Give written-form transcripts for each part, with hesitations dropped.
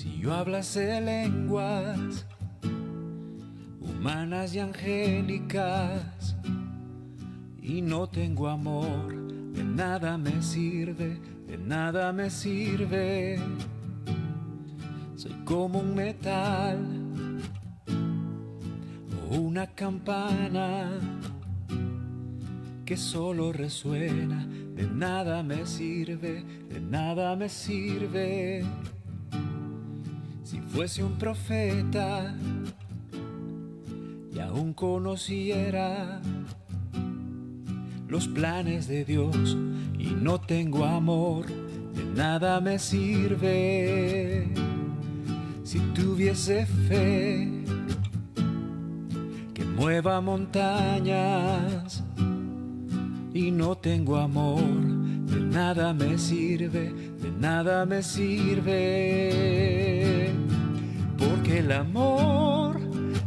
Si yo hablase lenguas humanas y angélicas y no tengo amor, de nada me sirve, de nada me sirve. Soy como un metal o una campana que solo resuena, de nada me sirve, de nada me sirve. Si fuese un profeta y aún conociera los planes de Dios y no tengo amor, de nada me sirve. Si tuviese fe que mueva montañas y no tengo amor, de nada me sirve, de nada me sirve. Porque el amor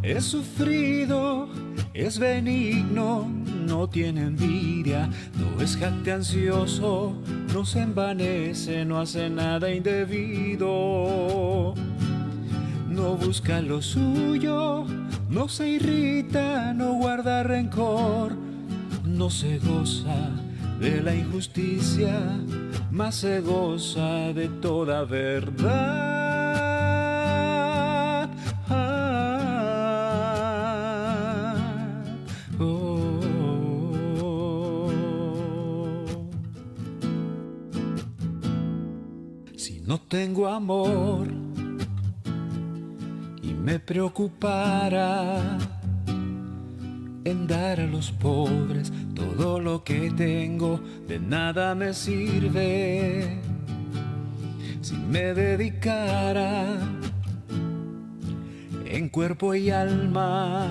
es sufrido, es benigno, no tiene envidia, no es jactancioso, no se envanece, no hace nada indebido. No busca lo suyo, no se irrita, no guarda rencor, no se goza de la injusticia, mas se goza de toda verdad. Si no tengo amor y me preocupara en dar a los pobres todo lo que tengo, de nada me sirve. Si me dedicara en cuerpo y alma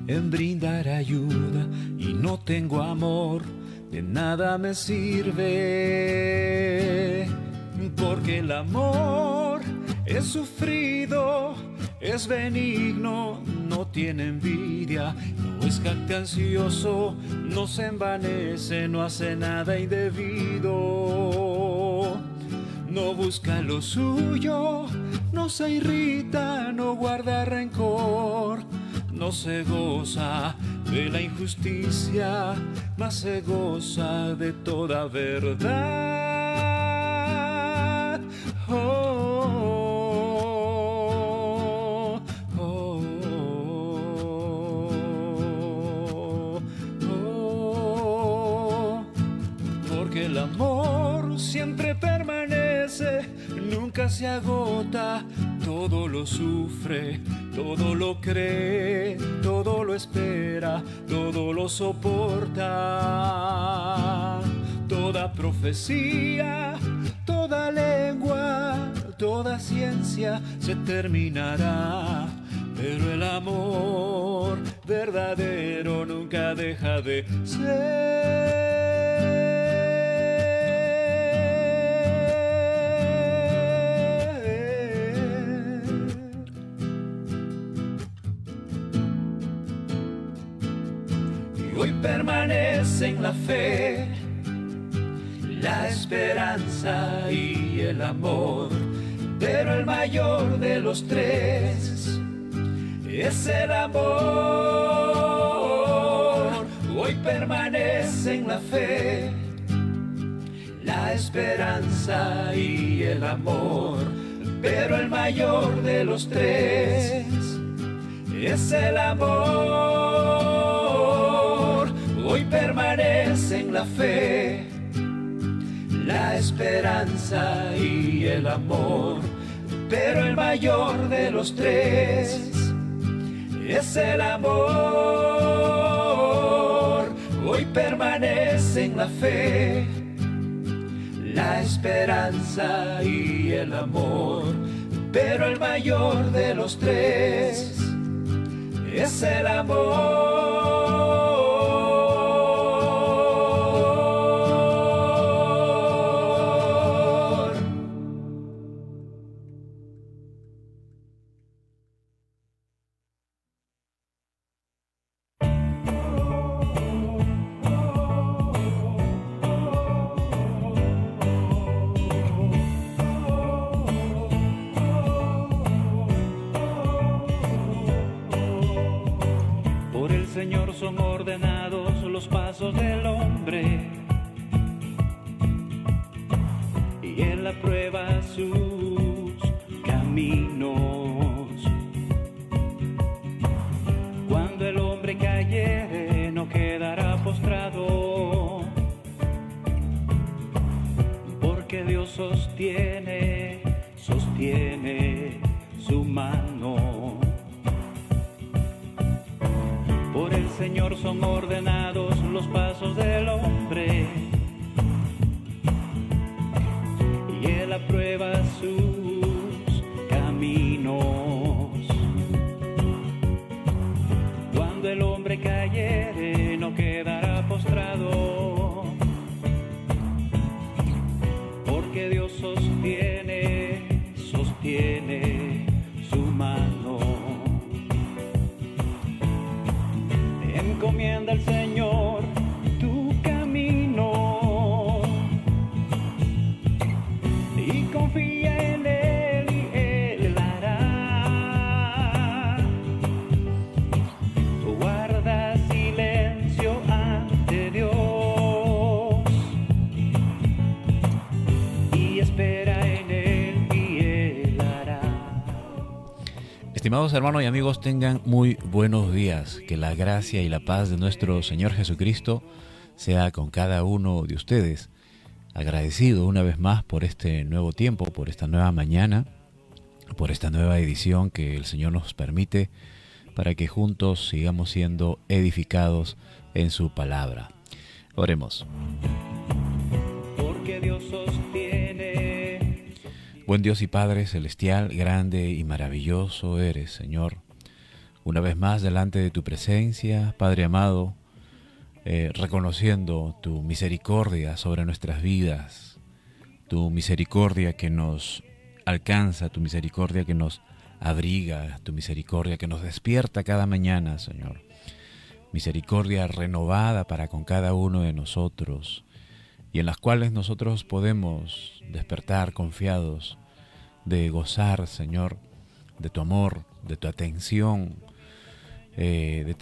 en brindar ayuda y no tengo amor, de nada me sirve. Porque el amor es sufrido, es benigno, no tiene envidia, no es jactancioso, no se envanece, no hace nada indebido. No busca lo suyo, no se irrita, no guarda rencor, no se goza de la injusticia, mas se goza de toda verdad. Porque el amor siempre permanece, nunca se agota, todo lo sufre, todo lo cree, todo lo espera, todo lo soporta. Toda profecía, toda lengua, toda ciencia se terminará, pero el amor verdadero nunca deja de ser. Hoy permanece en la fe, la esperanza y el amor, pero el mayor de los tres es el amor. Hoy permanece en la fe, la esperanza y el amor, pero el mayor de los tres es el amor. Hoy permanece en la fe, la esperanza y el amor, pero el mayor de los tres es el amor. Hoy permanece en la fe, la esperanza y el amor, pero el mayor de los tres es el amor. son ordenados los pasos del hombre, y Él aprueba sus caminos. Cuando el hombre cayere, no quedará postrado, porque Dios sostiene su mano. Por el Señor son ordenados los pasos del hombre, y Él aprueba sus caminos. Cuando el hombre cayere, no quedará postrado, porque Dios sostiene su mano. Encomienda al Señor tu camino y confía en Él y Él hará. Guarda silencio ante Dios y espera en Él y Él hará. Estimados hermanos y amigos, tengan muy buenos días. Que la gracia y la paz de nuestro Señor Jesucristo sea con cada uno de ustedes. Agradecido una vez más por este nuevo tiempo, por esta nueva mañana, por esta nueva edición que el Señor nos permite para que juntos sigamos siendo edificados en su palabra. Oremos. Porque Dios sostiene. Buen Dios y Padre celestial, grande y maravilloso eres, Señor. Una vez más delante de tu presencia, Padre amado, reconociendo tu misericordia sobre nuestras vidas, tu misericordia que nos alcanza, tu misericordia que nos abriga, tu misericordia que nos despierta cada mañana, Señor. Misericordia renovada para con cada uno de nosotros, y en las cuales nosotros podemos despertar confiados de gozar, Señor, de tu amor, de tu atención, de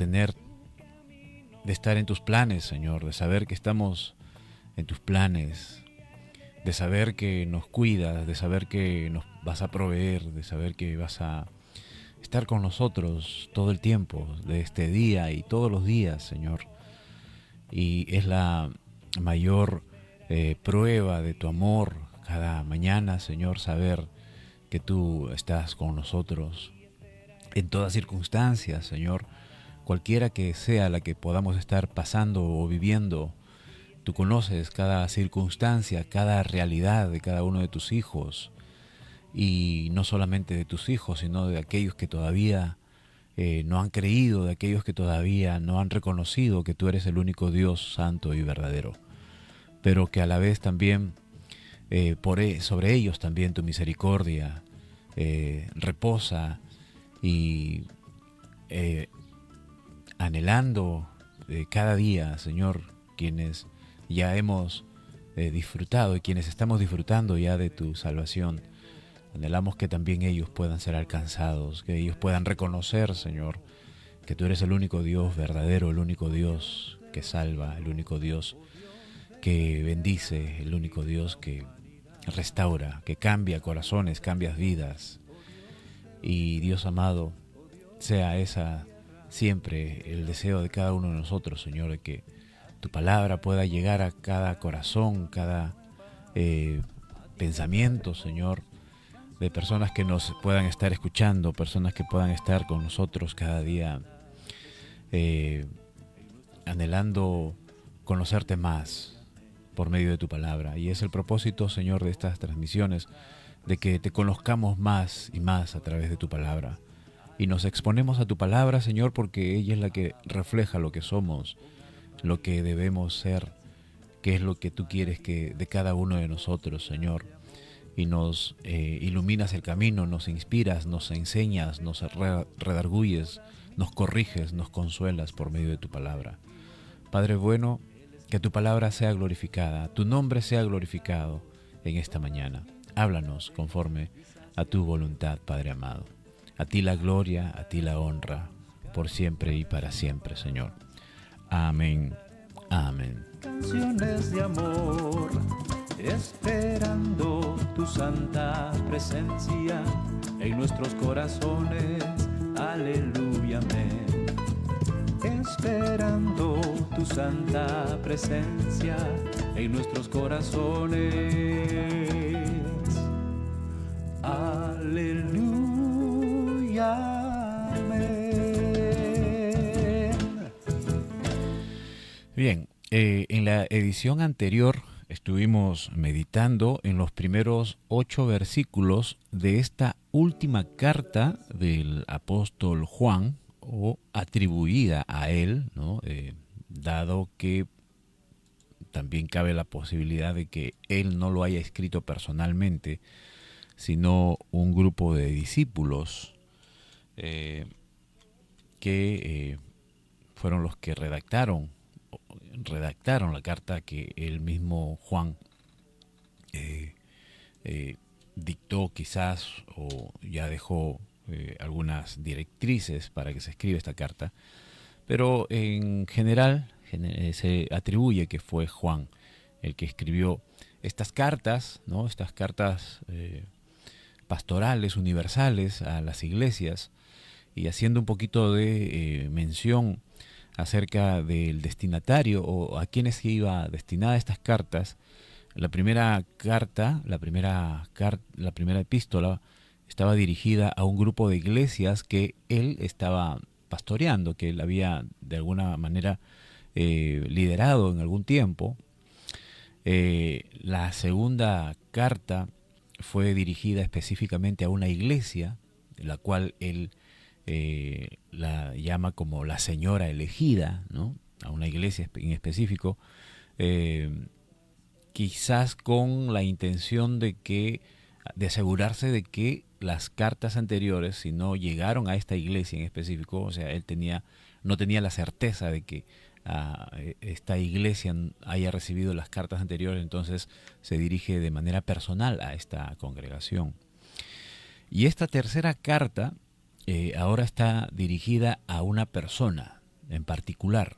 estar en tus planes, Señor, de saber que estamos en tus planes, de saber que nos cuidas, de saber que nos vas a proveer, de saber que vas a estar con nosotros todo el tiempo de este día y todos los días, Señor. Y es la mayor prueba de tu amor cada mañana, Señor, saber que tú estás con nosotros en todas circunstancias, Señor, cualquiera que sea la que podamos estar pasando o viviendo. Tú conoces cada circunstancia, cada realidad de cada uno de tus hijos, y no solamente de tus hijos, sino de aquellos que todavía no han creído, de aquellos que todavía no han reconocido que tú eres el único Dios santo y verdadero, pero que a la vez también sobre ellos también tu misericordia reposa, y anhelando cada día, Señor, quienes ya hemos disfrutado y quienes estamos disfrutando ya de tu salvación, anhelamos que también ellos puedan ser alcanzados, que ellos puedan reconocer, Señor, que tú eres el único Dios verdadero, el único Dios que salva, el único Dios que bendice, el único Dios que restaura, que cambia corazones, cambia vidas. Y Dios amado, sea esa siempre el deseo de cada uno de nosotros, Señor, de que tu palabra pueda llegar a cada corazón, cada pensamiento, Señor, de personas que nos puedan estar escuchando, personas que puedan estar con nosotros cada día, anhelando conocerte más por medio de tu palabra. Y es el propósito, Señor, de estas transmisiones, de que te conozcamos más y más a través de tu palabra. Y nos exponemos a tu palabra, Señor, porque ella es la que refleja lo que somos, lo que debemos ser, qué es lo que tú quieres que de cada uno de nosotros, Señor. Y nos iluminas el camino, nos inspiras, nos enseñas, nos redarguyes, nos corriges, nos consuelas por medio de tu palabra. Padre bueno, que tu palabra sea glorificada, tu nombre sea glorificado en esta mañana. Háblanos conforme a tu voluntad, Padre amado. A ti la gloria, a ti la honra, por siempre y para siempre, Señor. Amén. Amén. Canciones de amor, esperando tu santa presencia en nuestros corazones. Aleluya, amén. Esperando tu santa presencia en nuestros corazones. Aleluya, amén. Bien, en la edición anterior estuvimos meditando en los primeros 8 versículos de esta última carta del apóstol Juan, o atribuida a él, ¿no? Dado que también cabe la posibilidad de que él no lo haya escrito personalmente, sino un grupo de discípulos que fueron los que redactaron la carta que el mismo Juan dictó quizás, o ya dejó algunas directrices para que se escriba esta carta, pero en general se atribuye que fue Juan el que escribió estas cartas, ¿no? Estas cartas pastorales, universales a las iglesias, y haciendo un poquito de mención acerca del destinatario o a quienes iba destinada estas cartas. La primera carta, la primera epístola estaba dirigida a un grupo de iglesias que él estaba pastoreando, que él había de alguna manera liderado en algún tiempo. La segunda carta fue dirigida específicamente a una iglesia, la cual él la llama como la señora elegida, ¿no? A una iglesia en específico, quizás con la intención de asegurarse de que las cartas anteriores, si no llegaron a esta iglesia en específico, o sea, él no tenía la certeza de que esta iglesia haya recibido las cartas anteriores, entonces se dirige de manera personal a esta congregación. Y esta tercera carta ahora está dirigida a una persona en particular.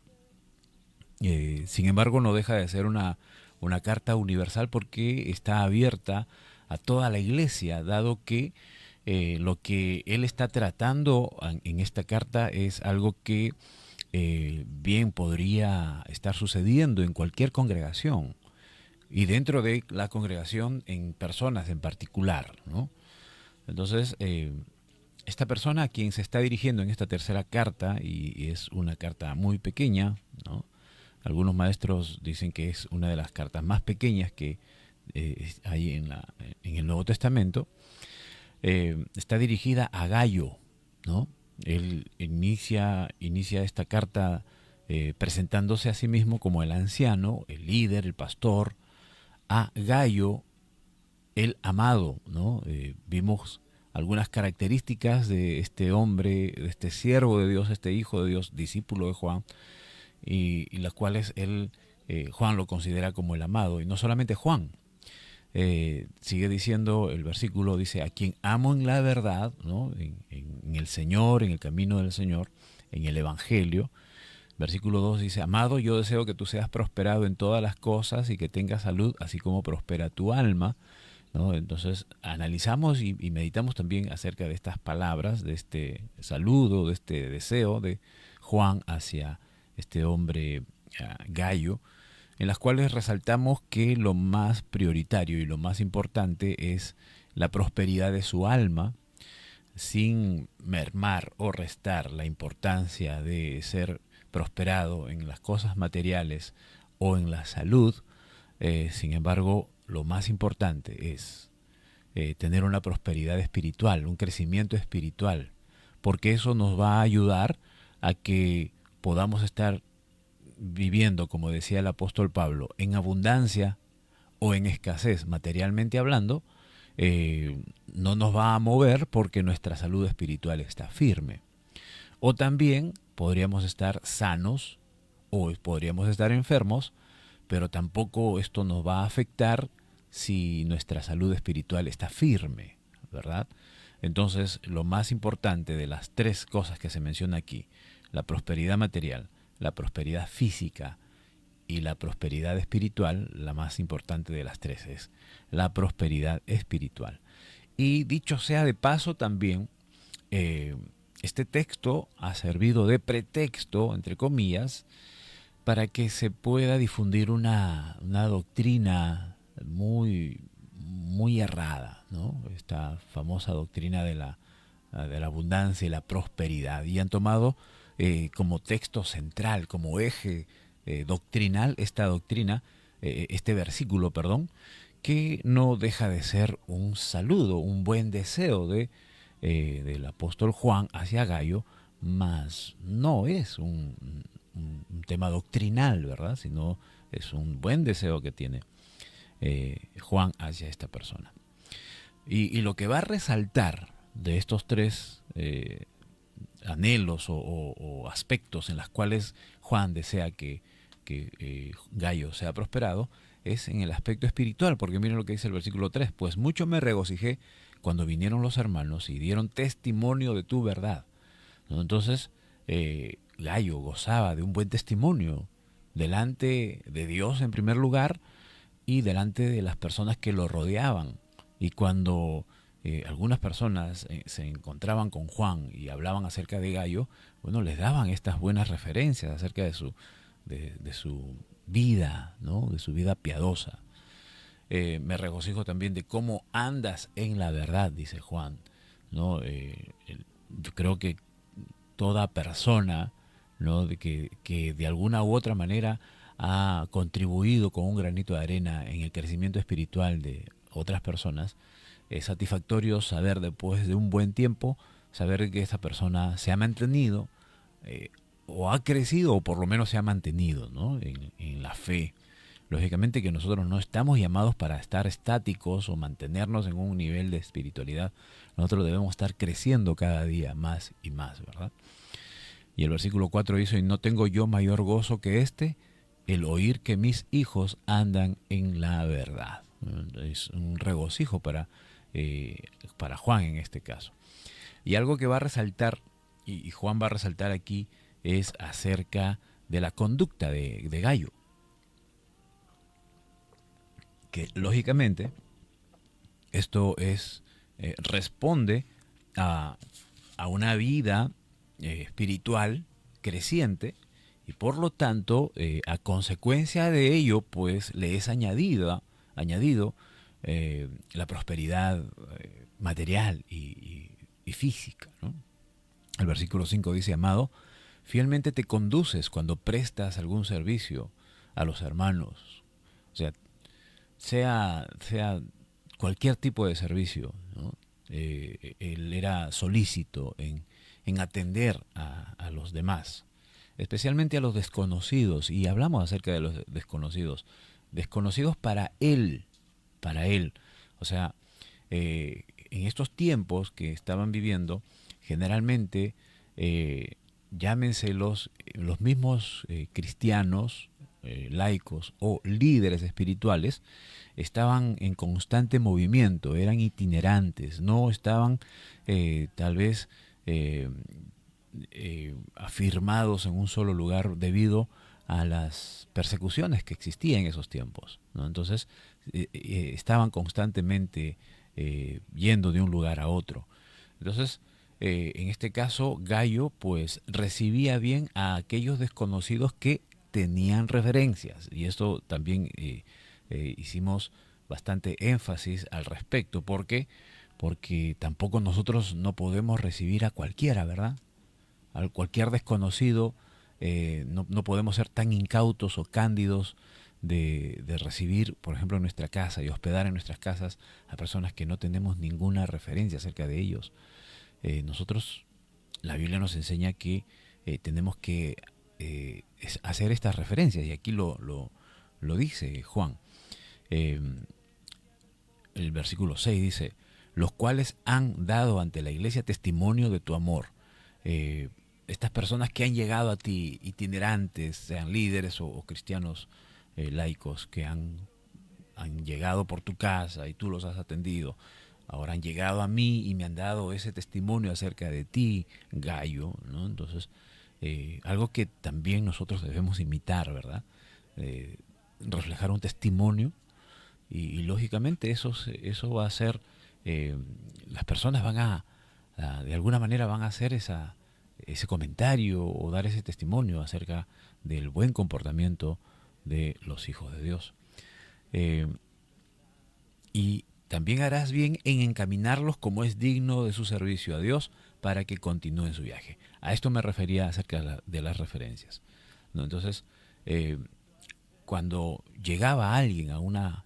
Sin embargo, no deja de ser una carta universal porque está abierta a toda la iglesia, dado que lo que él está tratando en esta carta es algo que bien podría estar sucediendo en cualquier congregación, y dentro de la congregación en personas en particular, ¿no? Entonces, esta persona a quien se está dirigiendo en esta tercera carta, y es una carta muy pequeña, ¿no? Algunos maestros dicen que es una de las cartas más pequeñas que hay en el Nuevo Testamento. Está dirigida a Gayo, ¿no? Él inicia esta carta presentándose a sí mismo como el anciano, el líder, el pastor, a Gayo, el amado, ¿no? Vimos algunas características de este hombre, de este siervo de Dios, este hijo de Dios, discípulo de Juan, y las cuales Juan lo considera como el amado. Y no solamente Juan, sigue diciendo el versículo, dice: a quien amo en la verdad, ¿no? En el Señor, en el camino del Señor, en el Evangelio. Versículo 2 dice: amado, yo deseo que tú seas prosperado en todas las cosas y que tengas salud, así como prospera tu alma, ¿no? Entonces analizamos y meditamos también acerca de estas palabras, de este saludo, de este deseo de Juan hacia este hombre Gayo, en las cuales resaltamos que lo más prioritario y lo más importante es la prosperidad de su alma, sin mermar o restar la importancia de ser prosperado en las cosas materiales o en la salud. Sin embargo, lo más importante es tener una prosperidad espiritual, un crecimiento espiritual, porque eso nos va a ayudar a que podamos estar viviendo, como decía el apóstol Pablo, en abundancia o en escasez, materialmente hablando. No nos va a mover porque nuestra salud espiritual está firme. O también podríamos estar sanos o podríamos estar enfermos, pero tampoco esto nos va a afectar si nuestra salud espiritual está firme, ¿verdad? Entonces, lo más importante de las tres cosas que se menciona aquí: la prosperidad material, la prosperidad física y la prosperidad espiritual, la más importante de las tres es la prosperidad espiritual. Y dicho sea de paso también, este texto ha servido de pretexto, entre comillas, para que se pueda difundir una doctrina muy errada, ¿no? Esta famosa doctrina de la abundancia y la prosperidad. Y han tomado como texto central, como eje doctrinal, esta doctrina, este versículo, perdón, que no deja de ser un saludo, un buen deseo del apóstol Juan hacia Gayo, mas no es un tema doctrinal, ¿verdad? Sino es un buen deseo que tiene Juan hacia esta persona. Y lo que va a resaltar de estos tres anhelos o aspectos en los cuales Juan desea que Gayo sea prosperado, es en el aspecto espiritual, porque miren lo que dice el versículo 3, pues mucho me regocijé cuando vinieron los hermanos y dieron testimonio de tu verdad, ¿no? Entonces, Gayo gozaba de un buen testimonio delante de Dios en primer lugar y delante de las personas que lo rodeaban. Y cuando algunas personas se encontraban con Juan y hablaban acerca de Gayo, bueno, les daban estas buenas referencias acerca de su vida, ¿no? De su vida piadosa. Me regocijo también de cómo andas en la verdad, dice Juan, ¿no? Yo creo que toda persona, ¿no? que de alguna u otra manera ha contribuido con un granito de arena en el crecimiento espiritual de otras personas, es satisfactorio saber después de un buen tiempo, saber que esa persona se ha mantenido o ha crecido o por lo menos se ha mantenido, ¿no? en la fe. Lógicamente que nosotros no estamos llamados para estar estáticos o mantenernos en un nivel de espiritualidad. Nosotros debemos estar creciendo cada día más y más, ¿verdad? Y el versículo 4 dice, y no tengo yo mayor gozo que este, el oír que mis hijos andan en la verdad. Es un regocijo para Juan en este caso. Y algo que va a resaltar, y Juan va a resaltar aquí, es acerca de la conducta de Gayo. Que lógicamente esto responde a una vida espiritual creciente y por lo tanto a consecuencia de ello pues le es añadido la prosperidad material y física, ¿no? El versículo 5 dice, amado, fielmente te conduces cuando prestas algún servicio a los hermanos. O sea cualquier tipo de servicio, ¿no? Él era solícito en atender a los demás, especialmente a los desconocidos. Y hablamos acerca de los desconocidos para él. O sea, en estos tiempos que estaban viviendo, generalmente, llámense los mismos cristianos, laicos o líderes espirituales, estaban en constante movimiento, eran itinerantes, no estaban tal vez afirmados en un solo lugar debido a las persecuciones que existían en esos tiempos, ¿no? Entonces estaban constantemente yendo de un lugar a otro. Entonces, en este caso, Gayo pues recibía bien a aquellos desconocidos que tenían referencias, y esto también hicimos bastante énfasis al respecto, porque tampoco nosotros no podemos recibir a cualquiera, ¿verdad? A cualquier desconocido, no podemos ser tan incautos o cándidos de recibir, por ejemplo, en nuestra casa y hospedar en nuestras casas a personas que no tenemos ninguna referencia acerca de ellos. Nosotros, la Biblia nos enseña que tenemos que hacer estas referencias, y aquí lo dice Juan. El versículo 6 dice, los cuales han dado ante la iglesia testimonio de tu amor. Estas personas que han llegado a ti, itinerantes, sean líderes o cristianos laicos, que han llegado por tu casa y tú los has atendido, ahora han llegado a mí y me han dado ese testimonio acerca de ti, Gayo, ¿no? Entonces, algo que también nosotros debemos imitar, ¿verdad? Reflejar un testimonio y lógicamente eso va a ser, las personas van de alguna manera van a hacer ese comentario o dar ese testimonio acerca del buen comportamiento de los hijos de Dios. Y también harás bien en encaminarlos como es digno de su servicio a Dios para que continúen su viaje. A esto me refería acerca de las referencias, ¿no? Entonces, cuando llegaba alguien a una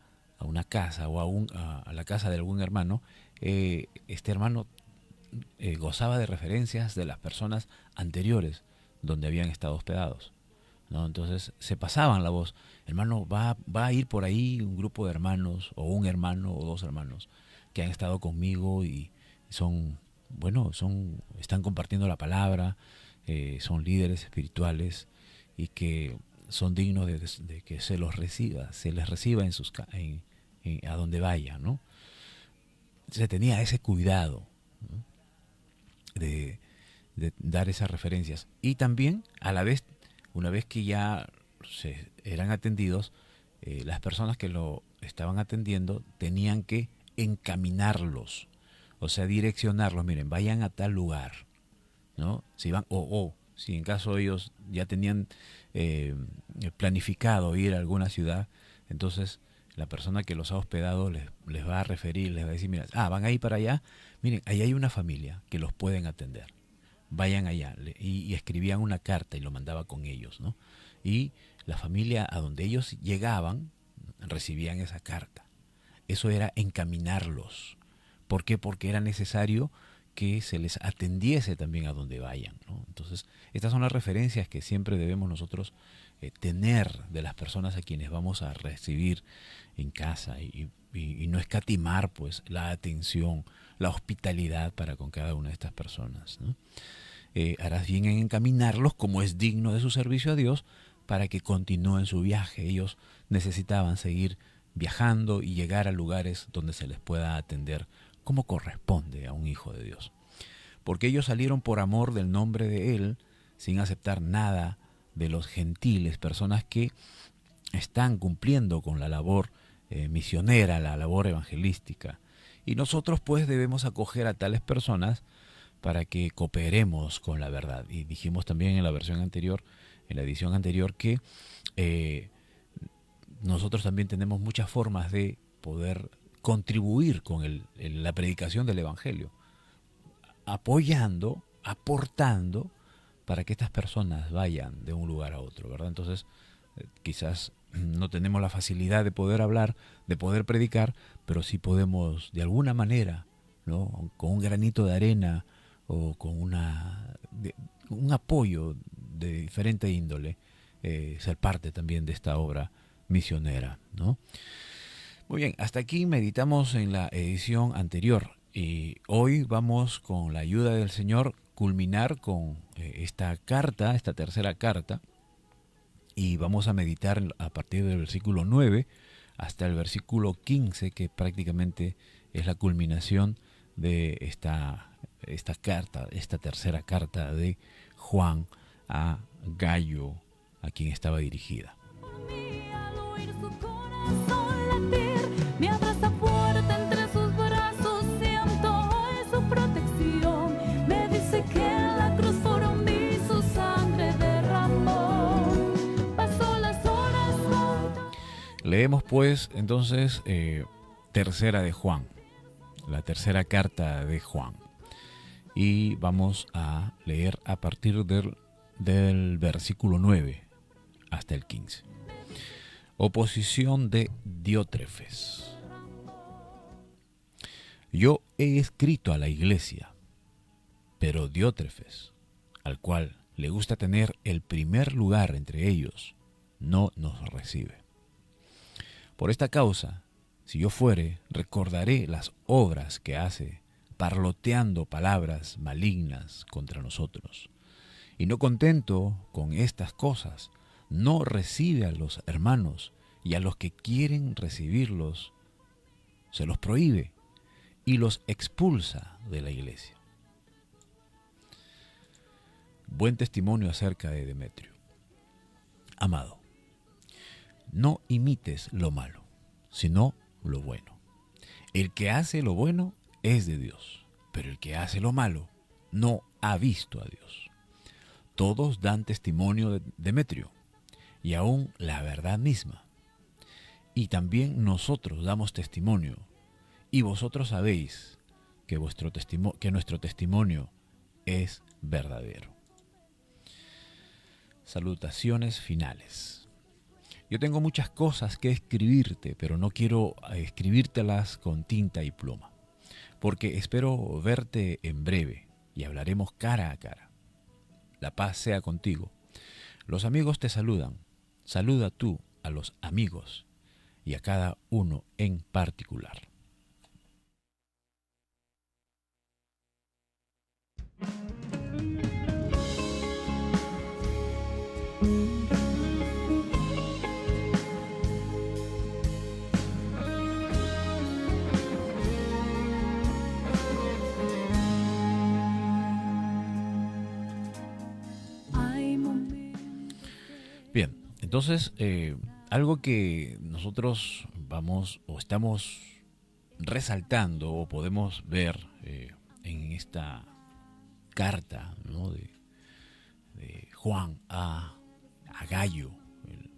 casa o a la casa de algún hermano, este hermano gozaba de referencias de las personas anteriores donde habían estado hospedados, ¿no? Entonces se pasaban la voz. Hermano, va a ir por ahí un grupo de hermanos, o un hermano o dos hermanos que han estado conmigo y están compartiendo la palabra, son líderes espirituales y que son dignos de que se les reciba a donde vayan, ¿no? Se tenía ese cuidado, ¿no? de dar esas referencias. Y también, a la vez, una vez que ya eran atendidos, las personas que lo estaban atendiendo tenían que encaminarlos, o sea, direccionarlos. Miren, vayan a tal lugar, ¿no? Si van, si en caso ellos ya tenían planificado ir a alguna ciudad, entonces la persona que los ha hospedado les va a referir, les va a decir, mira, van a ir para allá, miren, ahí hay una familia que los pueden atender, vayan allá. Y escribían una carta y lo mandaba con ellos, ¿no? Y la familia a donde ellos llegaban recibían esa carta. Eso era encaminarlos. ¿Por qué? Porque era necesario que se les atendiese también a donde vayan, ¿no? Entonces, estas son las referencias que siempre debemos nosotros tener de las personas a quienes vamos a recibir en casa y no escatimar pues la atención, la hospitalidad para con cada una de estas personas, ¿no? Harás bien en encaminarlos como es digno de su servicio a Dios para que continúen su viaje. Ellos necesitaban seguir viajando y llegar a lugares donde se les pueda atender como corresponde a un hijo de Dios. Porque ellos salieron por amor del nombre de Él, sin aceptar nada de los gentiles, personas que están cumpliendo con la labor misionera, la labor evangelística. Y nosotros pues debemos acoger a tales personas para que cooperemos con la verdad. Y dijimos también en la edición anterior, que nosotros también tenemos muchas formas de poder contribuir con la predicación del Evangelio, apoyando, aportando para que estas personas vayan de un lugar a otro, ¿verdad? Entonces, quizás no tenemos la facilidad de poder hablar, de poder predicar, pero sí podemos de alguna manera, ¿no? Con un granito de arena o con un apoyo de diferente índole, ser parte también de esta obra misionera, ¿no? Muy bien, hasta aquí meditamos en la edición anterior y hoy vamos, con la ayuda del Señor, culminar con esta tercera carta, y vamos a meditar a partir del versículo 9 hasta el versículo 15, que prácticamente es la culminación de esta tercera carta de Juan a Gayo, a quien estaba dirigida. Me abraza fuerte entre sus brazos, siento su protección. Me dice que en la cruz por mí su sangre derramó. Pasó las horas. Leemos pues entonces tercera de Juan, la tercera carta de Juan. Y vamos a leer a partir del versículo 9 hasta el 15. Oposición de Diótrefes. Yo he escrito a la iglesia, pero Diótrefes, al cual le gusta tener el primer lugar entre ellos, no nos recibe. Por esta causa, si yo fuere, recordaré las obras que hace, parloteando palabras malignas contra nosotros. Y no contento con estas cosas, no recibe a los hermanos, y a los que quieren recibirlos se los prohíbe y los expulsa de la iglesia. buen testimonio acerca de Demetrio. Amado, no imites lo malo, sino lo bueno. El que hace lo bueno es de Dios, pero el que hace lo malo no ha visto a Dios. Todos dan testimonio de Demetrio, y aún la verdad misma. Y también nosotros damos testimonio, y vosotros sabéis que nuestro testimonio es verdadero. Salutaciones finales. Yo tengo muchas cosas que escribirte, pero no quiero escribírtelas con tinta y pluma, porque espero verte en breve y hablaremos cara a cara. La paz sea contigo. Los amigos te saludan. Saluda tú a los amigos y a cada uno en particular. Bien, entonces algo que nosotros vamos o estamos resaltando o podemos ver en esta carta, ¿no?, de Juan a Gayo,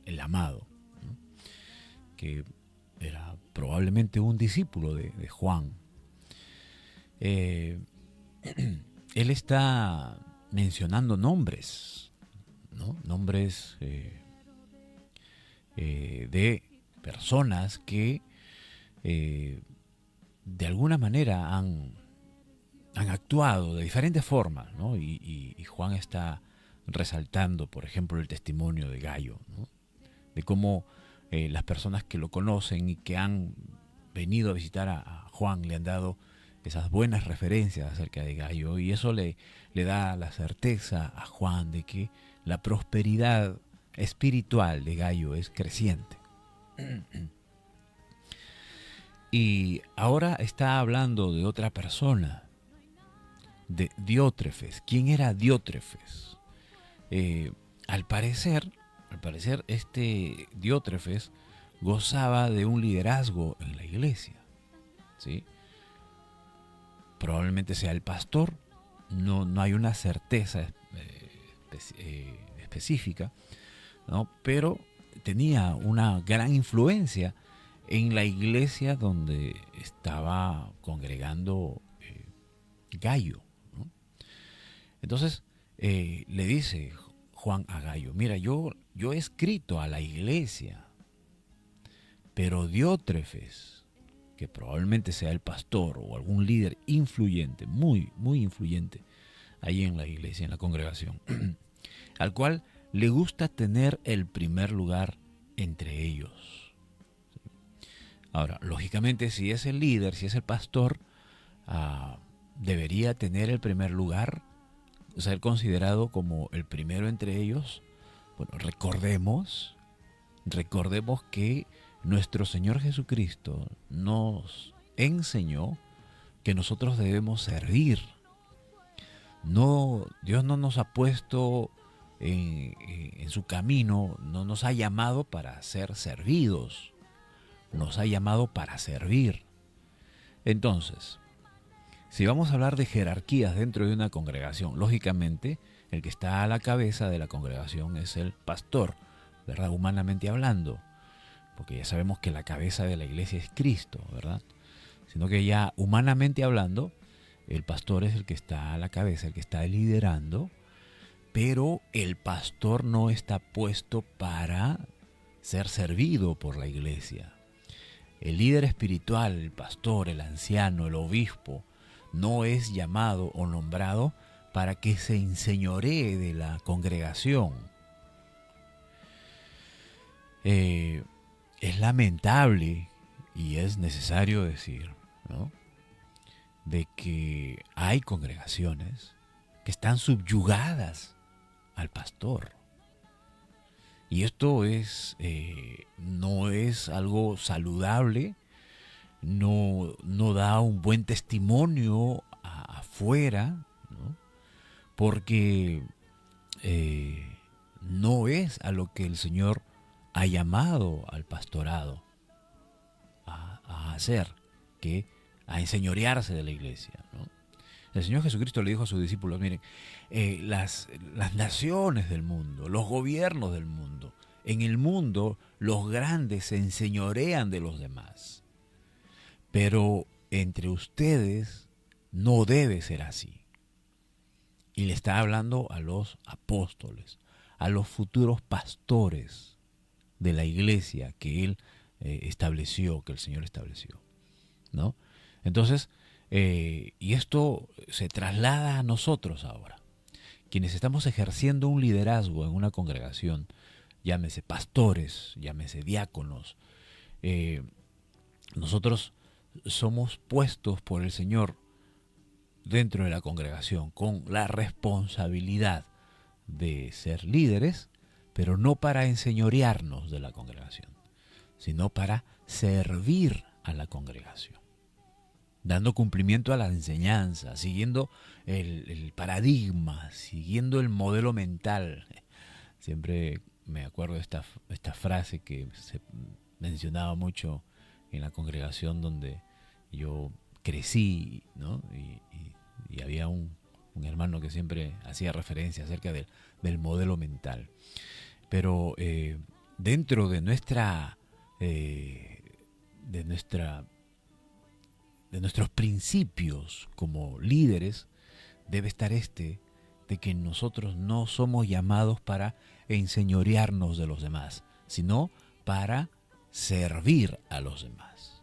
el amado, ¿no?, que era probablemente un discípulo de Juan. Él está mencionando nombres, ¿no? Nombres de personas que de alguna manera han actuado de diferentes formas, ¿no? Y Juan está resaltando, por ejemplo, el testimonio de Gayo, ¿no?, de cómo las personas que lo conocen y que han venido a visitar a Juan le han dado esas buenas referencias acerca de Gayo, y eso le da la certeza a Juan de que la prosperidad espiritual de Gayo es creciente. Y ahora está hablando de otra persona, de Diótrefes. ¿Quién era Diótrefes? Al parecer, este Diótrefes gozaba de un liderazgo en la iglesia, ¿sí? Probablemente sea el pastor, no hay una certeza específica, ¿no?, pero tenía una gran influencia en la iglesia donde estaba congregando Gayo, ¿no? Entonces le dice Juan a Gayo: mira, yo he escrito a la iglesia, pero Diótrefes, que probablemente sea el pastor o algún líder influyente, muy influyente ahí en la iglesia, en la congregación, al cual le gusta tener el primer lugar entre ellos. Ahora, lógicamente, si es el líder, si es el pastor, debería tener el primer lugar, ser considerado como el primero entre ellos. Bueno, recordemos que nuestro Señor Jesucristo nos enseñó que nosotros debemos servir. No, Dios no nos ha puesto en su camino, no nos ha llamado para ser servidos, nos ha llamado para servir. Entonces, si vamos a hablar de jerarquías dentro de una congregación, lógicamente el que está a la cabeza de la congregación es el pastor, ¿verdad?, humanamente hablando, porque ya sabemos que la cabeza de la iglesia es Cristo, ¿verdad? Sino que ya humanamente hablando, el pastor es el que está a la cabeza, el que está liderando, pero el pastor no está puesto para ser servido por la iglesia. El líder espiritual, el pastor, el anciano, el obispo, no es llamado o nombrado para que se enseñoree de la congregación. Es lamentable y es necesario decir, ¿no?, de que hay congregaciones que están subyugadas al pastor. Y esto no es algo saludable, no da un buen testimonio afuera, ¿no?, porque no es a lo que el Señor ha llamado al pastorado a hacer, que a enseñorearse de la iglesia, ¿no? El Señor Jesucristo le dijo a sus discípulos, miren, las naciones del mundo, los gobiernos del mundo, en el mundo los grandes se enseñorean de los demás, pero entre ustedes no debe ser así. Y le está hablando a los apóstoles, a los futuros pastores de la iglesia que él estableció, que el Señor estableció, ¿no? Entonces, y esto se traslada a nosotros ahora, quienes estamos ejerciendo un liderazgo en una congregación, llámese pastores, llámese diáconos. Nosotros somos puestos por el Señor dentro de la congregación con la responsabilidad de ser líderes, pero no para enseñorearnos de la congregación, sino para servir a la congregación, dando cumplimiento a la enseñanza, siguiendo el paradigma, siguiendo el modelo mental. Siempre me acuerdo de esta frase que se mencionaba mucho en la congregación donde yo crecí, ¿no? Y había un hermano que siempre hacía referencia acerca del modelo mental. Pero dentro de nuestros principios como líderes debe estar de que nosotros no somos llamados para enseñorearnos de los demás, sino para servir a los demás.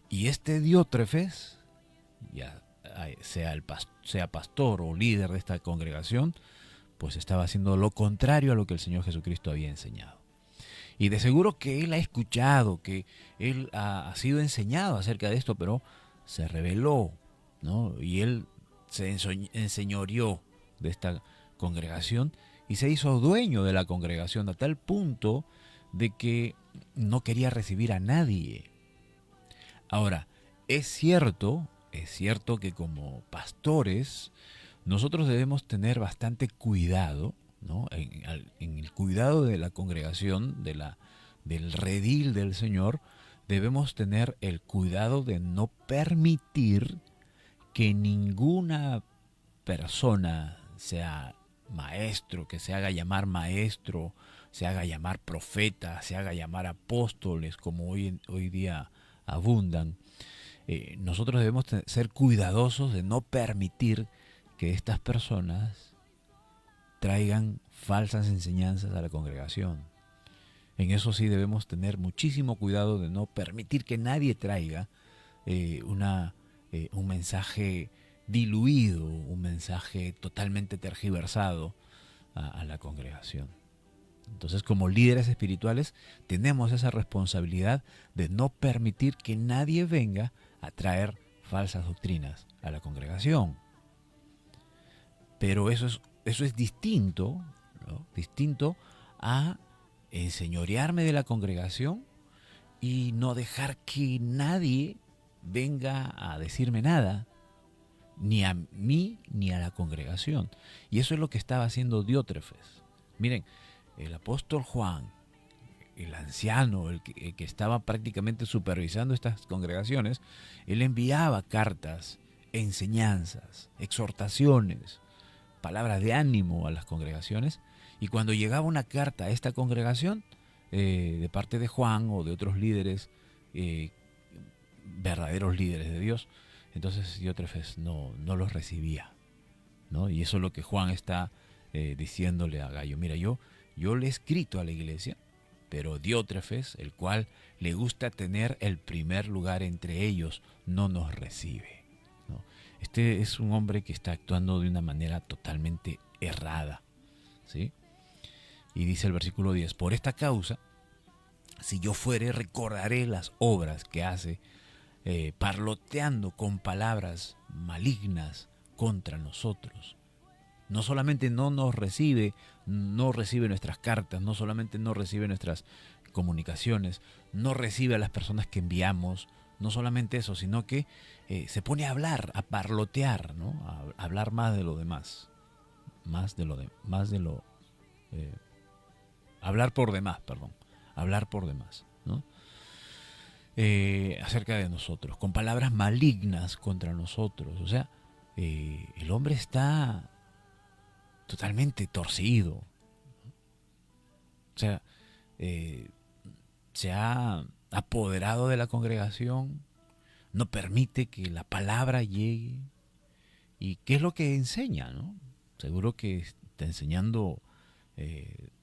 Y Diótrefes, ya sea pastor o líder de esta congregación, pues estaba haciendo lo contrario a lo que el Señor Jesucristo había enseñado. Y de seguro que él ha escuchado, que él ha sido enseñado acerca de esto, pero se rebeló, ¿no? Y él se enseñoreó de esta congregación y se hizo dueño de la congregación a tal punto de que no quería recibir a nadie. Ahora, es cierto que como pastores nosotros debemos tener bastante cuidado, ¿no? En el cuidado de la congregación, del redil del Señor, debemos tener el cuidado de no permitir que ninguna persona, sea maestro, que se haga llamar maestro, se haga llamar profeta, se haga llamar apóstoles, como hoy día abundan, nosotros debemos ser cuidadosos de no permitir que estas personas traigan falsas enseñanzas a la congregación. En eso sí debemos tener muchísimo cuidado de no permitir que nadie traiga un mensaje diluido, un mensaje totalmente tergiversado a la congregación. Entonces, como líderes espirituales, tenemos esa responsabilidad de no permitir que nadie venga a traer falsas doctrinas a la congregación. Pero eso es distinto, ¿no? Distinto a enseñorearme de la congregación y no dejar que nadie venga a decirme nada, ni a mí ni a la congregación. Y eso es lo que estaba haciendo Diótrefes. Miren, el apóstol Juan, el anciano, el que estaba prácticamente supervisando estas congregaciones, él enviaba cartas, enseñanzas, exhortaciones, palabras de ánimo a las congregaciones, y cuando llegaba una carta a esta congregación de parte de Juan o de otros líderes, verdaderos líderes de Dios, entonces Diótrefes no los recibía, ¿no? Y eso es lo que Juan está diciéndole a Gayo. Mira, yo le he escrito a la iglesia, pero Diótrefes, el cual le gusta tener el primer lugar entre ellos, no nos recibe, ¿no? Este es un hombre que está actuando de una manera totalmente errada, ¿sí? Y dice el versículo 10, por esta causa, si yo fuere, recordaré las obras que hace, parloteando con palabras malignas contra nosotros. No solamente no nos recibe, no recibe nuestras cartas, no solamente no recibe nuestras comunicaciones, no recibe a las personas que enviamos, no solamente eso, sino que se pone a hablar, a parlotear, ¿no? A hablar más de lo demás. hablar por demás, hablar por demás, ¿no? Acerca de nosotros, con palabras malignas contra nosotros. O sea, el hombre está totalmente torcido. O sea, se ha apoderado de la congregación, no permite que la palabra llegue. ¿Y qué es lo que enseña, no? Seguro que está enseñando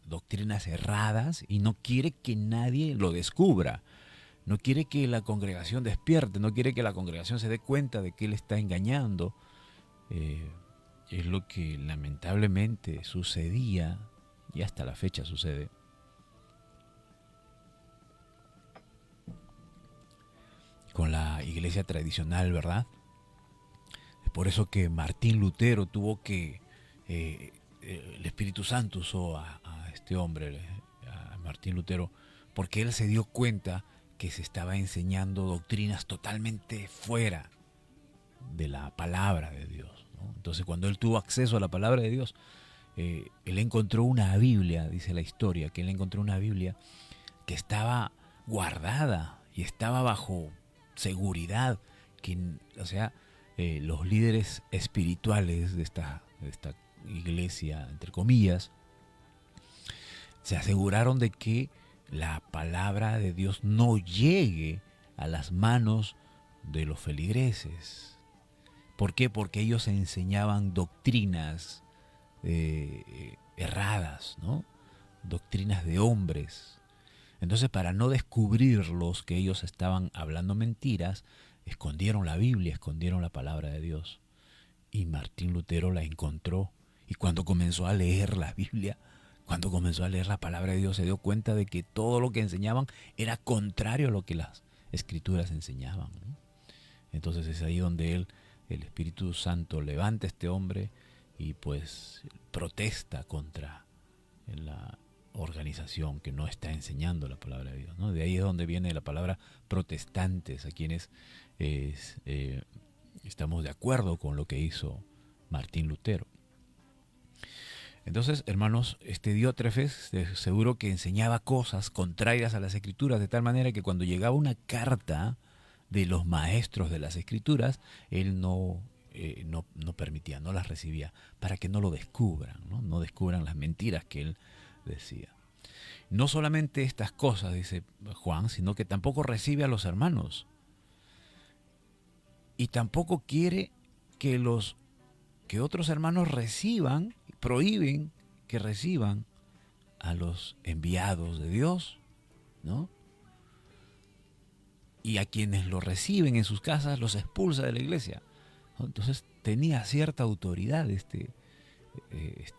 doctrinas erradas y no quiere que nadie lo descubra. No quiere que la congregación despierte, no quiere que la congregación se dé cuenta de que él está engañando. Es lo que lamentablemente sucedía, y hasta la fecha sucede, con la iglesia tradicional, ¿verdad? Es por eso que Martín Lutero tuvo que, el Espíritu Santo usó a este hombre, a Martín Lutero, porque él se dio cuenta que se estaba enseñando doctrinas totalmente fuera de la palabra de Dios, ¿no? Entonces, cuando él tuvo acceso a la palabra de Dios, él encontró una Biblia, dice la historia, que él encontró una Biblia que estaba guardada y estaba bajo seguridad, que, o sea, los líderes espirituales de esta iglesia, entre comillas, se aseguraron de que la palabra de Dios no llegue a las manos de los feligreses. ¿Por qué? Porque ellos enseñaban doctrinas erradas, ¿no? Doctrinas de hombres. Entonces, para no descubrirlos que ellos estaban hablando mentiras, escondieron la Biblia, escondieron la palabra de Dios. Y Martín Lutero la encontró. Y cuando comenzó a leer la Biblia, cuando comenzó a leer la palabra de Dios, se dio cuenta de que todo lo que enseñaban era contrario a lo que las Escrituras enseñaban, ¿no? Entonces es ahí donde el Espíritu Santo levanta a este hombre y pues protesta contra la organización que no está enseñando la palabra de Dios, ¿no? De ahí es donde viene la palabra protestantes, a quienes estamos de acuerdo con lo que hizo Martín Lutero. Entonces, hermanos, este Diótrefes seguro que enseñaba cosas contrarias a las Escrituras, de tal manera que cuando llegaba una carta de los maestros de las Escrituras, él no permitía, no las recibía, para que no lo descubran, no descubran las mentiras que él decía. No solamente estas cosas, dice Juan, sino que tampoco recibe a los hermanos. Y tampoco quiere que otros hermanos reciban, prohíben que reciban a los enviados de Dios, ¿no? Y a quienes lo reciben en sus casas los expulsa de la iglesia, ¿no? Entonces tenía cierta autoridad este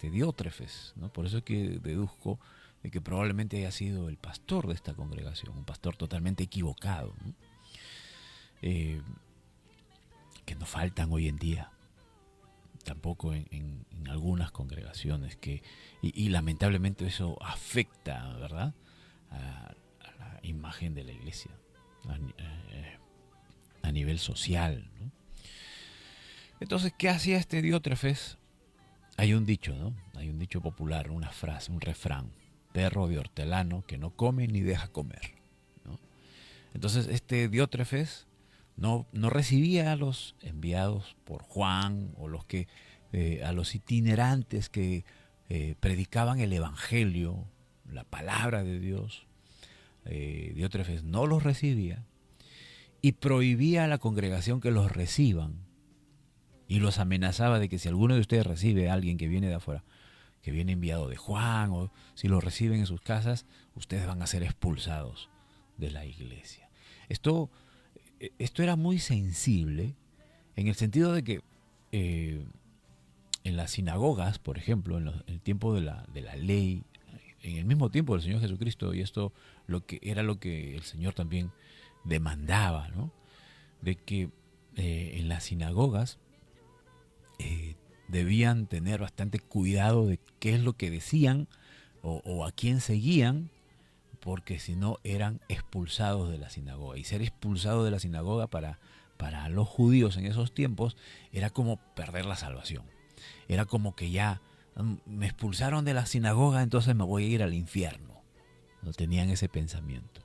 Diótrefes, ¿no? Por eso es que deduzco de que probablemente haya sido el pastor de esta congregación, un pastor totalmente equivocado, ¿no? Que no faltan hoy en día, tampoco en algunas congregaciones, y lamentablemente eso afecta, ¿verdad?, a la imagen de la iglesia a nivel social, ¿no? Entonces, ¿qué hacía este Diótrefes? Hay un dicho, ¿no? Hay un dicho popular, una frase, un refrán: perro de hortelano que no come ni deja comer, ¿no? Entonces, este Diótrefes no recibía a los enviados por Juan o a los itinerantes que predicaban el evangelio, la palabra de Dios. Diótrefes no los recibía y prohibía a la congregación que los reciban, y los amenazaba de que si alguno de ustedes recibe a alguien que viene de afuera, que viene enviado de Juan, o si lo reciben en sus casas, ustedes van a ser expulsados de la iglesia. Esto era muy sensible, en el sentido de que en las sinagogas, por ejemplo, en el tiempo de la ley, en el mismo tiempo del Señor Jesucristo, y esto era lo que el Señor también demandaba, ¿no? De que en las sinagogas debían tener bastante cuidado de qué es lo que decían o a quién seguían, porque si no eran expulsados de la sinagoga. Y ser expulsado de la sinagoga para los judíos en esos tiempos era como perder la salvación. Era como que ya Me expulsaron de la sinagoga, entonces me voy a ir al infierno. No tenían ese pensamiento.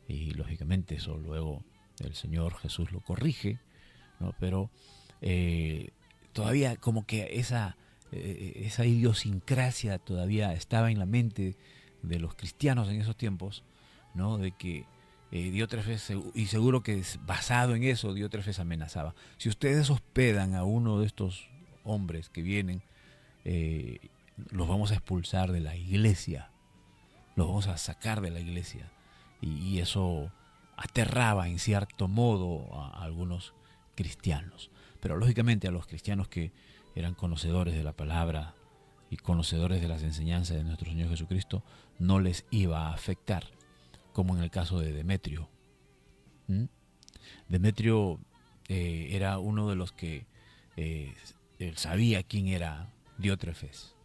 Y lógicamente eso luego el Señor Jesús lo corrige, ¿no? Pero todavía como que esa idiosincrasia todavía estaba en la mente de los cristianos en esos tiempos, ¿no? De que Diótrefes, y seguro que basado en eso, Diótrefes amenazaba: si ustedes hospedan a uno de estos hombres que vienen, los vamos a expulsar de la iglesia, los vamos a sacar de la iglesia. Y eso aterraba en cierto modo a algunos cristianos. Pero lógicamente a los cristianos que eran conocedores de la palabra y conocedores de las enseñanzas de nuestro Señor Jesucristo, no les iba a afectar, como en el caso de Demetrio. Demetrio era uno de los que él sabía quién era Diótrefes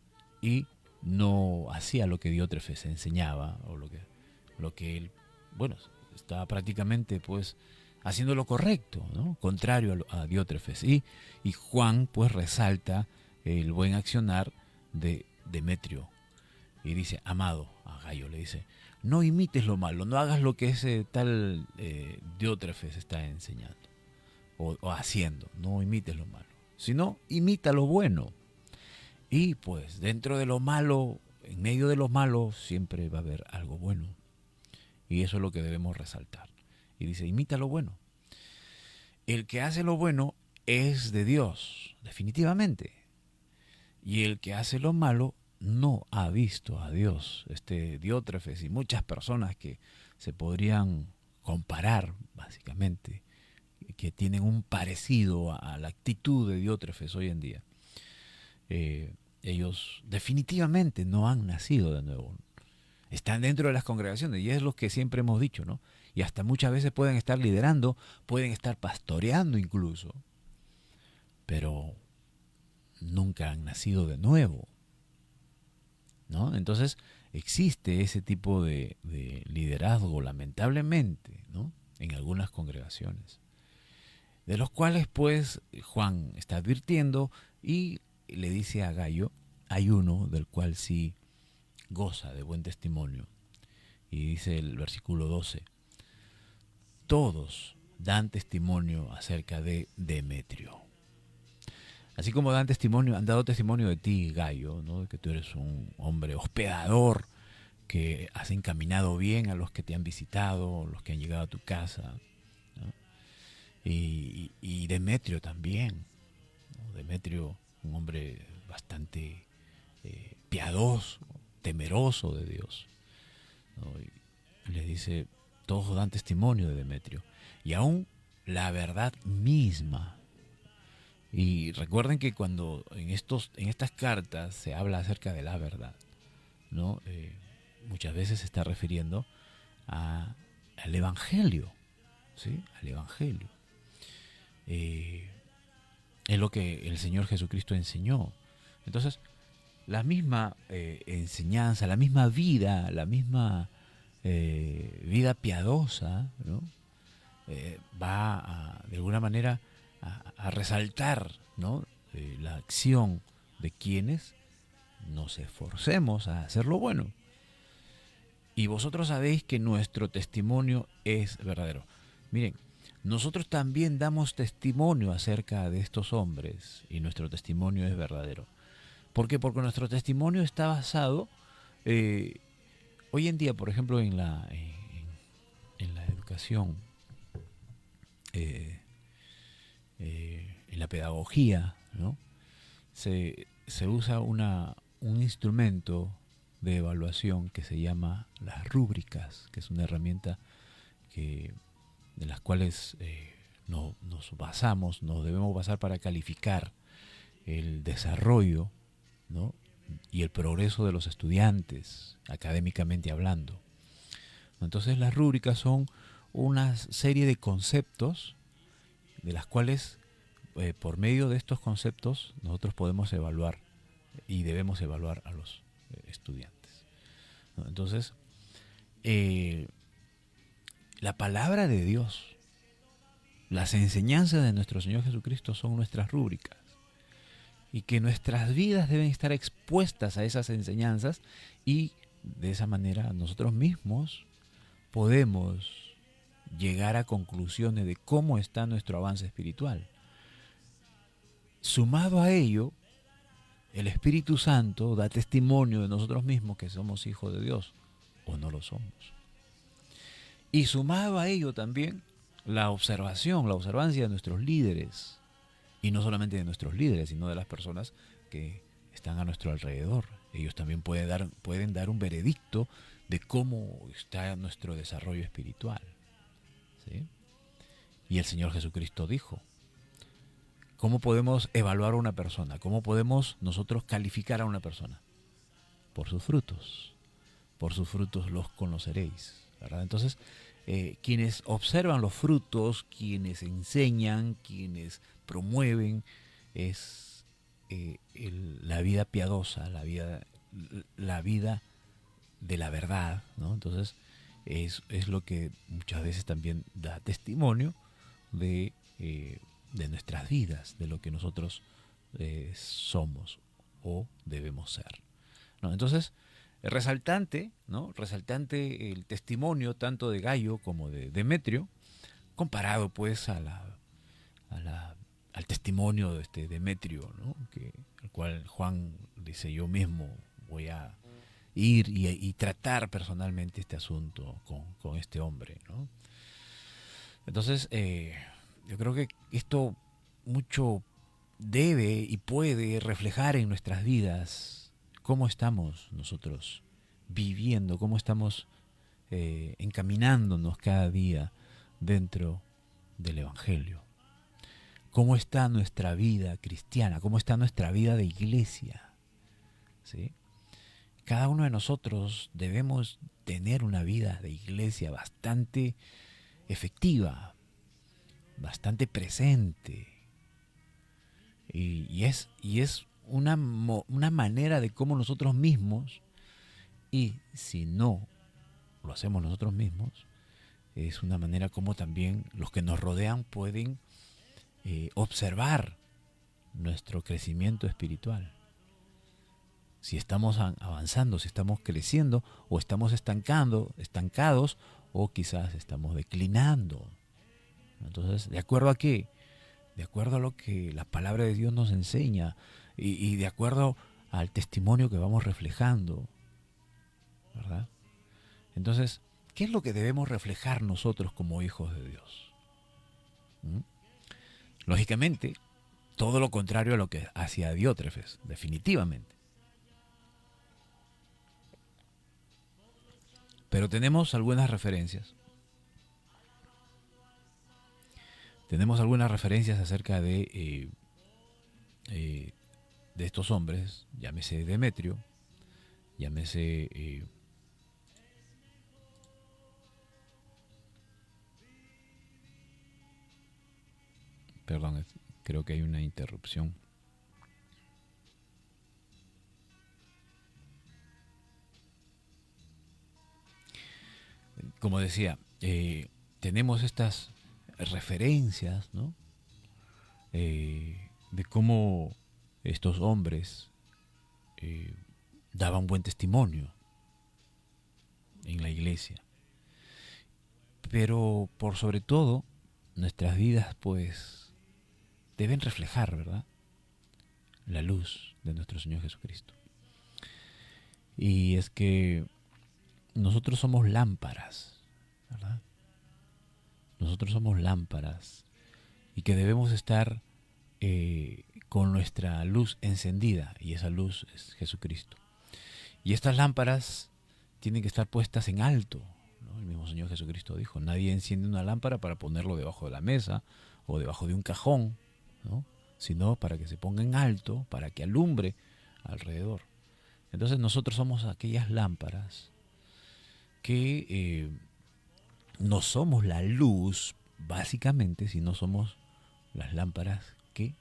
y no hacía lo que Diótrefes enseñaba, o lo que él, bueno, estaba prácticamente pues haciendo lo correcto, ¿no? Contrario a Diótrefes. Y Juan pues resalta el buen accionar de Demetrio y dice: amado, a Gayo le dice, no imites lo malo, no hagas lo que ese tal Diótrefes está enseñando o haciendo, no imites lo malo, sino imita lo bueno. Y pues dentro de lo malo, en medio de lo malo, siempre va a haber algo bueno. Y eso es lo que debemos resaltar. Y dice: imita lo bueno. El que hace lo bueno es de Dios, definitivamente. Y el que hace lo malo no ha visto a Dios. Diótrefes y muchas personas que se podrían comparar, básicamente, que tienen un parecido a la actitud de Diótrefes hoy en día. Ellos definitivamente no han nacido de nuevo. Están dentro de las congregaciones, y es lo que siempre hemos dicho, ¿no? Y hasta muchas veces pueden estar liderando, pueden estar pastoreando incluso, pero nunca han nacido de nuevo, ¿no? Entonces existe ese tipo de liderazgo, lamentablemente, ¿no? En algunas congregaciones, de los cuales pues Juan está advirtiendo y le dice a Gayo: hay uno del cual sí goza de buen testimonio. Y dice el versículo 12: todos dan testimonio acerca de Demetrio. Así como han dado testimonio de ti, Gayo, ¿no? Que tú eres un hombre hospedador, que has encaminado bien a los que te han visitado, los que han llegado a tu casa, ¿no? Y Demetrio también, ¿no? Demetrio, un hombre bastante piadoso, temeroso de Dios, ¿no? Y le dice: todos dan testimonio de Demetrio, y aún la verdad misma. Y recuerden que cuando en estas cartas se habla acerca de la verdad, ¿no? Muchas veces se está refiriendo al Evangelio, ¿sí? Al Evangelio. Es lo que el Señor Jesucristo enseñó. Entonces, la misma enseñanza, la misma vida, vida piadosa, ¿no? Va de alguna manera a resaltar, ¿no? La acción de quienes nos esforcemos a hacer lo bueno. Y vosotros sabéis que nuestro testimonio es verdadero. Miren, nosotros también damos testimonio acerca de estos hombres, y nuestro testimonio es verdadero. ¿Por qué? Porque nuestro testimonio está basado hoy en día, por ejemplo, en la educación, en la pedagogía, ¿no? Se usa un instrumento de evaluación que se llama las rúbricas, que es una herramienta de las cuales nos debemos basar para calificar el desarrollo, ¿no? Y el progreso de los estudiantes, académicamente hablando. Entonces las rúbricas son una serie de conceptos de las cuales por medio de estos conceptos nosotros podemos evaluar y debemos evaluar a los estudiantes, ¿no? Entonces la palabra de Dios, las enseñanzas de nuestro Señor Jesucristo son nuestras rúbricas, y que nuestras vidas deben estar expuestas a esas enseñanzas, y de esa manera nosotros mismos podemos llegar a conclusiones de cómo está nuestro avance espiritual. Sumado a ello, el Espíritu Santo da testimonio de nosotros mismos que somos hijos de Dios o no lo somos. Y sumado a ello también la observancia de nuestros líderes, y no solamente de nuestros líderes, sino de las personas que están a nuestro alrededor. Ellos también pueden dar un veredicto de cómo está nuestro desarrollo espiritual, ¿sí? Y el Señor Jesucristo dijo, ¿cómo podemos evaluar a una persona? ¿Cómo podemos nosotros calificar a una persona? Por sus frutos. Por sus frutos los conoceréis, ¿verdad? Entonces, quienes observan los frutos, quienes enseñan, quienes promueven, es la vida piadosa, la vida de la verdad, ¿no? Entonces, es lo que muchas veces también da testimonio de nuestras vidas, de lo que nosotros somos o debemos ser, ¿no? Entonces, resaltante el testimonio tanto de Gayo como de Demetrio, comparado pues al testimonio de este Demetrio, ¿no? El cual Juan dice, yo mismo voy a ir y tratar personalmente este asunto con este hombre, ¿no? Entonces, yo creo que esto mucho debe y puede reflejar en nuestras vidas cómo estamos nosotros viviendo, cómo estamos encaminándonos cada día dentro del Evangelio. Cómo está nuestra vida cristiana, cómo está nuestra vida de iglesia, ¿sí? Cada uno de nosotros debemos tener una vida de iglesia bastante efectiva, bastante presente. Y es una manera de cómo nosotros mismos, y si no lo hacemos nosotros mismos, es una manera como también los que nos rodean pueden observar nuestro crecimiento espiritual. Si estamos avanzando, si estamos creciendo, o estamos estancados, o quizás estamos declinando. Entonces, ¿de acuerdo a qué? De acuerdo a lo que la palabra de Dios nos enseña, y de acuerdo al testimonio que vamos reflejando, ¿verdad? Entonces, ¿qué es lo que debemos reflejar nosotros como hijos de Dios? Lógicamente, todo lo contrario a lo que hacía Diótrefes, definitivamente. Pero tenemos algunas referencias. Tenemos algunas referencias acerca de estos hombres, llámese Demetrio, llámese perdón, creo que hay una interrupción. Como decía, tenemos estas referencias, ¿no? De cómo estos hombres daban buen testimonio en la iglesia. Pero por sobre todo, nuestras vidas pues deben reflejar, ¿verdad?, la luz de nuestro Señor Jesucristo. Y es que nosotros somos lámparas, ¿verdad? Nosotros somos lámparas, y que debemos estar con nuestra luz encendida, y esa luz es Jesucristo. Y estas lámparas tienen que estar puestas en alto, ¿no? El mismo Señor Jesucristo dijo, nadie enciende una lámpara para ponerlo debajo de la mesa o debajo de un cajón, ¿no?, sino para que se ponga en alto, para que alumbre alrededor. Entonces nosotros somos aquellas lámparas que no somos la luz, básicamente, sino somos las lámparas que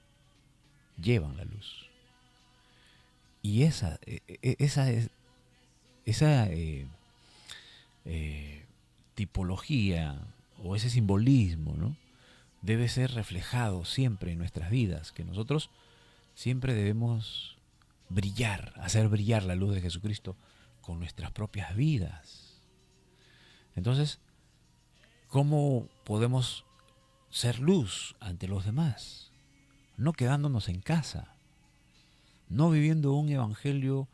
llevan la luz. Y esa tipología o ese simbolismo, ¿no?, debe ser reflejado siempre en nuestras vidas, que nosotros siempre debemos brillar, hacer brillar la luz de Jesucristo con nuestras propias vidas. Entonces, ¿cómo podemos ser luz ante los demás? No quedándonos en casa, no viviendo un evangelio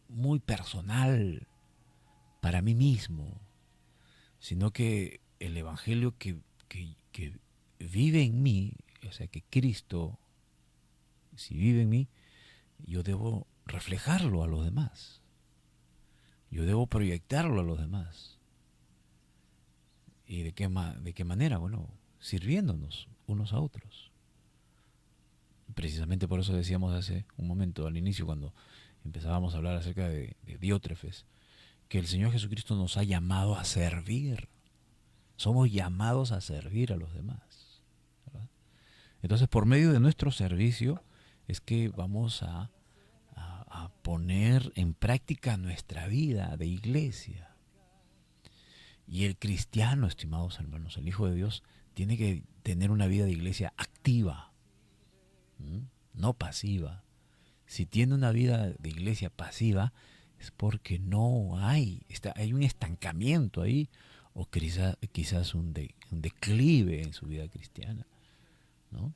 muy personal para mí mismo, sino que el evangelio que vive en mí, o sea, que Cristo, si vive en mí, yo debo reflejarlo a los demás. Yo debo proyectarlo a los demás. ¿Y de qué manera? Bueno, sirviéndonos unos a otros. Precisamente por eso decíamos hace un momento, al inicio, cuando empezábamos a hablar acerca de Diótrefes, que el Señor Jesucristo nos ha llamado a servir. Somos llamados a servir a los demás, ¿verdad? Entonces, por medio de nuestro servicio es que vamos a poner en práctica nuestra vida de iglesia. Y el cristiano, estimados hermanos, el Hijo de Dios, tiene que tener una vida de iglesia activa, no pasiva. Si tiene una vida de iglesia pasiva, es porque no hay un estancamiento ahí, o quizás un declive en su vida cristiana, ¿no?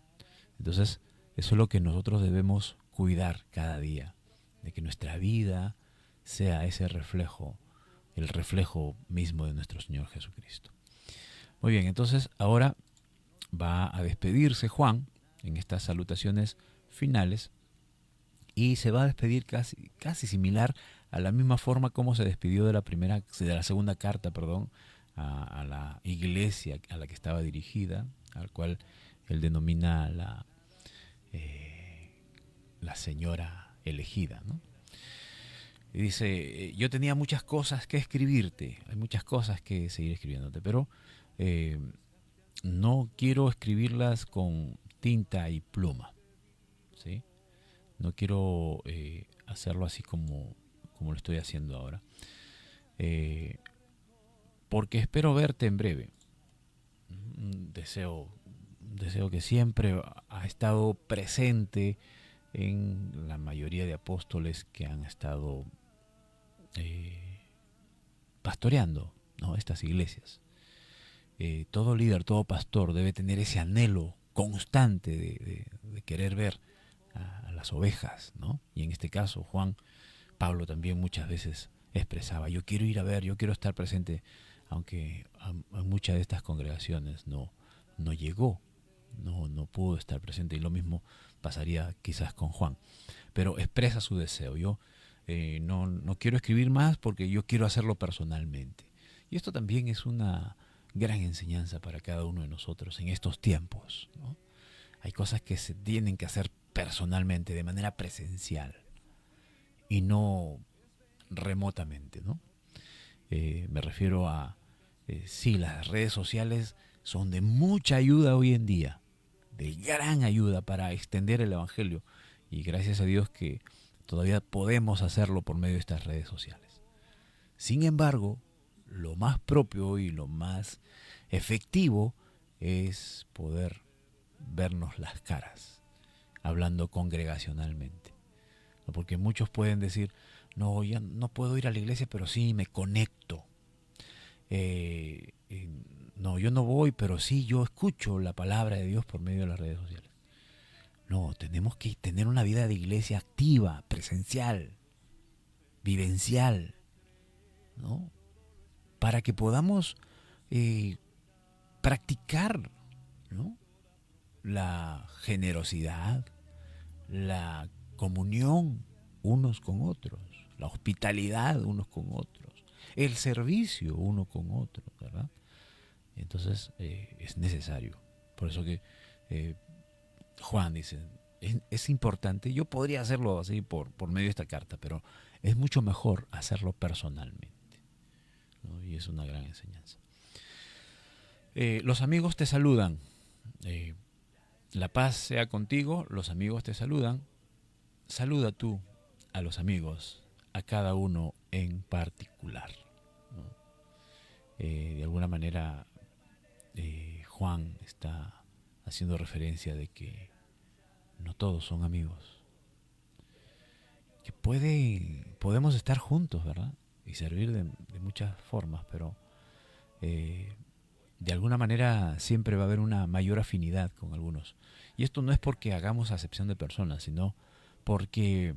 Entonces, eso es lo que nosotros debemos cuidar cada día, de que nuestra vida sea ese reflejo, el reflejo mismo de nuestro Señor Jesucristo. Muy bien, entonces ahora va a despedirse Juan en estas salutaciones finales y se va a despedir casi similar a la misma forma como se despidió de la segunda carta, a la iglesia a la que estaba dirigida, al cual él denomina la señora elegida, ¿no? Y dice, yo tenía muchas cosas que escribirte, hay muchas cosas que seguir escribiéndote, pero no quiero escribirlas con tinta y pluma, ¿sí? No quiero hacerlo así como lo estoy haciendo ahora, porque espero verte en breve. Deseo que siempre ha estado presente en la mayoría de apóstoles que han estado pastoreando, ¿no?, estas iglesias. Todo líder, todo pastor debe tener ese anhelo constante de querer ver a las ovejas, ¿no? Y en este caso Pablo también muchas veces expresaba, yo quiero ir a ver, yo quiero estar presente, aunque a muchas de estas congregaciones no llegó, no pudo estar presente, y lo mismo pasaría quizás con Juan, pero expresa su deseo. Yo no quiero escribir más porque yo quiero hacerlo personalmente. Y esto también es una gran enseñanza para cada uno de nosotros en estos tiempos, ¿no? Hay cosas que se tienen que hacer personalmente, de manera presencial, y no remotamente, ¿no? Me refiero a, sí, las redes sociales son de mucha ayuda hoy en día, de gran ayuda para extender el evangelio, y gracias a Dios que todavía podemos hacerlo por medio de estas redes sociales. Sin embargo, lo más propio y lo más efectivo es poder vernos las caras, hablando congregacionalmente. Porque muchos pueden decir, no, ya no puedo ir a la iglesia, pero sí me conecto. No, yo no voy, pero sí yo escucho la palabra de Dios por medio de las redes sociales. No, tenemos que tener una vida de iglesia activa, presencial, vivencial, ¿no? Para que podamos practicar, ¿no?, la generosidad, la comunión unos con otros, la hospitalidad unos con otros, el servicio uno con otro, ¿verdad? Entonces es necesario. Por eso que Juan dice, es importante. Yo podría hacerlo así por medio de esta carta, pero es mucho mejor hacerlo personalmente, ¿no? Y es una gran enseñanza. Los amigos te saludan. La paz sea contigo. Los amigos te saludan. Saluda tú a los amigos, a cada uno en particular, ¿no? De alguna manera Juan está haciendo referencia de que no todos son amigos, que podemos estar juntos, ¿verdad? Y servir de muchas formas, pero de alguna manera siempre va a haber una mayor afinidad con algunos. Y esto no es porque hagamos acepción de personas, sino porque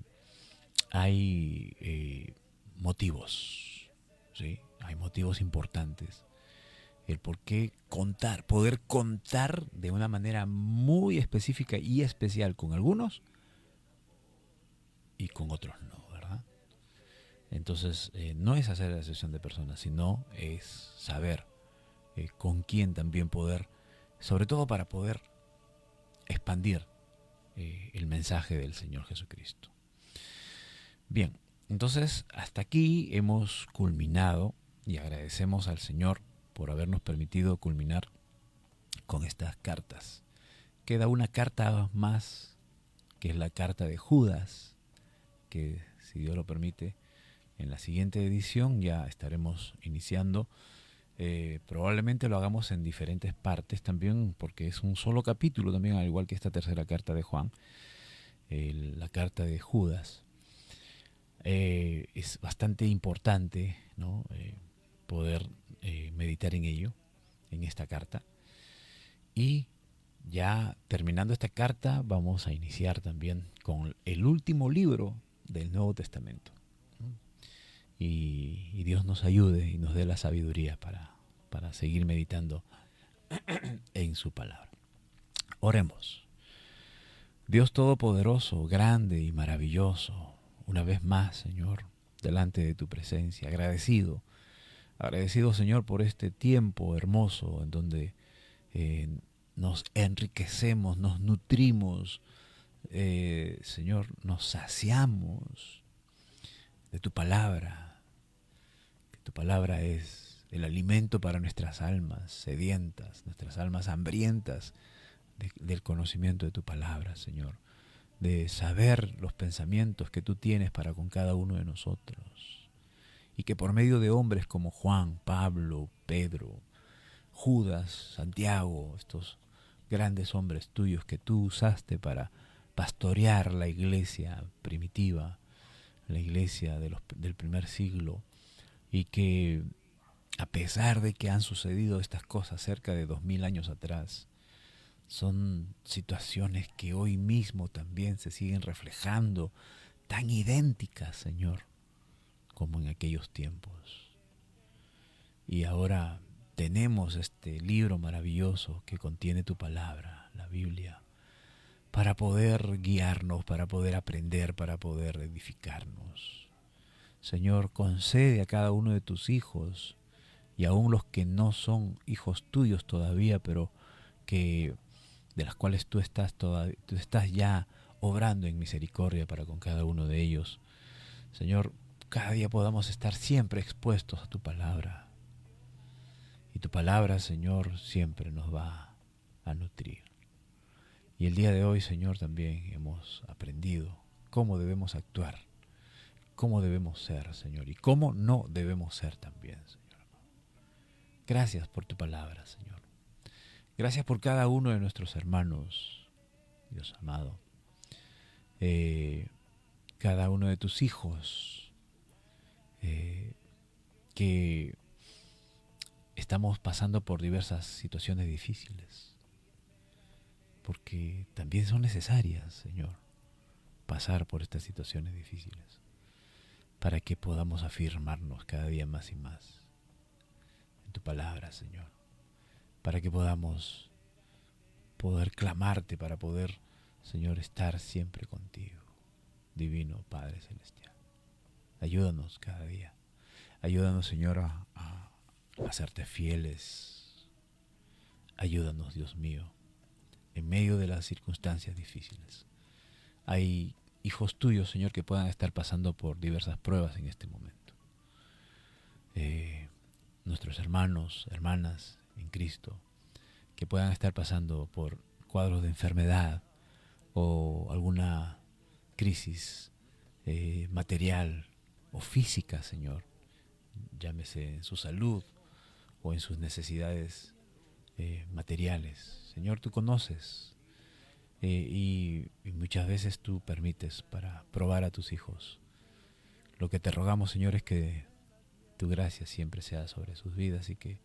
hay motivos, ¿sí? Hay motivos importantes. El por qué poder contar de una manera muy específica y especial con algunos y con otros no, ¿verdad? Entonces, no es hacer acepción de personas, sino es saber con quién también poder, sobre todo para poder expandir el mensaje del Señor Jesucristo. Bien, entonces hasta aquí hemos culminado y agradecemos al Señor por habernos permitido culminar con estas cartas. Queda una carta más, que es la carta de Judas, que si Dios lo permite, en la siguiente edición ya estaremos iniciando. Probablemente lo hagamos en diferentes partes también, porque es un solo capítulo también, al igual que esta tercera carta de Juan, la carta de Judas. Es bastante importante, ¿no? Poder meditar en ello, en esta carta. Y ya terminando esta carta, vamos a iniciar también con el último libro del Nuevo Testamento. Y Dios nos ayude y nos dé la sabiduría para seguir meditando en su palabra. Oremos. Dios Todopoderoso, grande y maravilloso, una vez más, Señor, delante de tu presencia, agradecido, Señor, por este tiempo hermoso en donde nos enriquecemos, nos nutrimos, Señor, nos saciamos de tu palabra. Tu palabra es el alimento para nuestras almas sedientas, nuestras almas hambrientas del conocimiento de tu palabra, Señor, de saber los pensamientos que tú tienes para con cada uno de nosotros, y que por medio de hombres como Juan, Pablo, Pedro, Judas, Santiago, estos grandes hombres tuyos que tú usaste para pastorear la iglesia primitiva, la iglesia del primer siglo, y que a pesar de que han sucedido estas cosas cerca de 2000 años atrás, son situaciones que hoy mismo también se siguen reflejando, tan idénticas, Señor, como en aquellos tiempos. Y ahora tenemos este libro maravilloso que contiene tu palabra, la Biblia, para poder guiarnos, para poder aprender, para poder edificarnos. Señor, concede a cada uno de tus hijos, y aún los que no son hijos tuyos todavía, pero que de las cuales tú estás ya obrando en misericordia para con cada uno de ellos. Señor, cada día podamos estar siempre expuestos a tu palabra. Y tu palabra, Señor, siempre nos va a nutrir. Y el día de hoy, Señor, también hemos aprendido cómo debemos actuar, cómo debemos ser, Señor, y cómo no debemos ser también, Señor. Gracias por tu palabra, Señor. Gracias por cada uno de nuestros hermanos, Dios amado. Cada uno de tus hijos que estamos pasando por diversas situaciones difíciles, porque también son necesarias, Señor, pasar por estas situaciones difíciles para que podamos afirmarnos cada día más y más en tu palabra, Señor, para que podamos poder clamarte, para poder, Señor, estar siempre contigo, divino Padre Celestial. Ayúdanos cada día. Ayúdanos, Señor, a hacerte fieles. Ayúdanos, Dios mío, en medio de las circunstancias difíciles. Hay hijos tuyos, Señor, que puedan estar pasando por diversas pruebas en este momento. Nuestros hermanos, hermanas en Cristo, que puedan estar pasando por cuadros de enfermedad o alguna crisis material o física, Señor, llámese en su salud o en sus necesidades materiales. Señor, tú conoces y muchas veces tú permites para probar a tus hijos. Lo que te rogamos, Señor, es que tu gracia siempre sea sobre sus vidas y que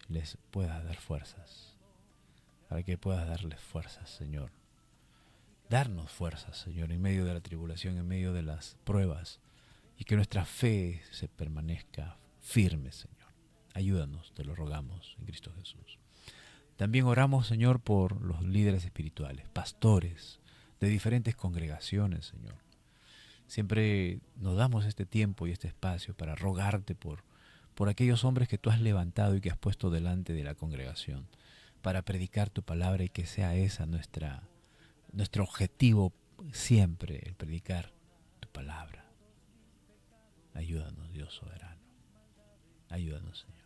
les puedas dar fuerzas, para que puedas darles fuerzas, Señor. Darnos fuerzas, Señor, en medio de la tribulación, en medio de las pruebas, y que nuestra fe se permanezca firme, Señor. Ayúdanos, te lo rogamos en Cristo Jesús. También oramos, Señor, por los líderes espirituales, pastores de diferentes congregaciones, Señor. Siempre nos damos este tiempo y este espacio para rogarte por aquellos hombres que tú has levantado y que has puesto delante de la congregación, para predicar tu palabra y que sea esa nuestro objetivo siempre, el predicar tu palabra. Ayúdanos, Dios soberano. Ayúdanos, Señor.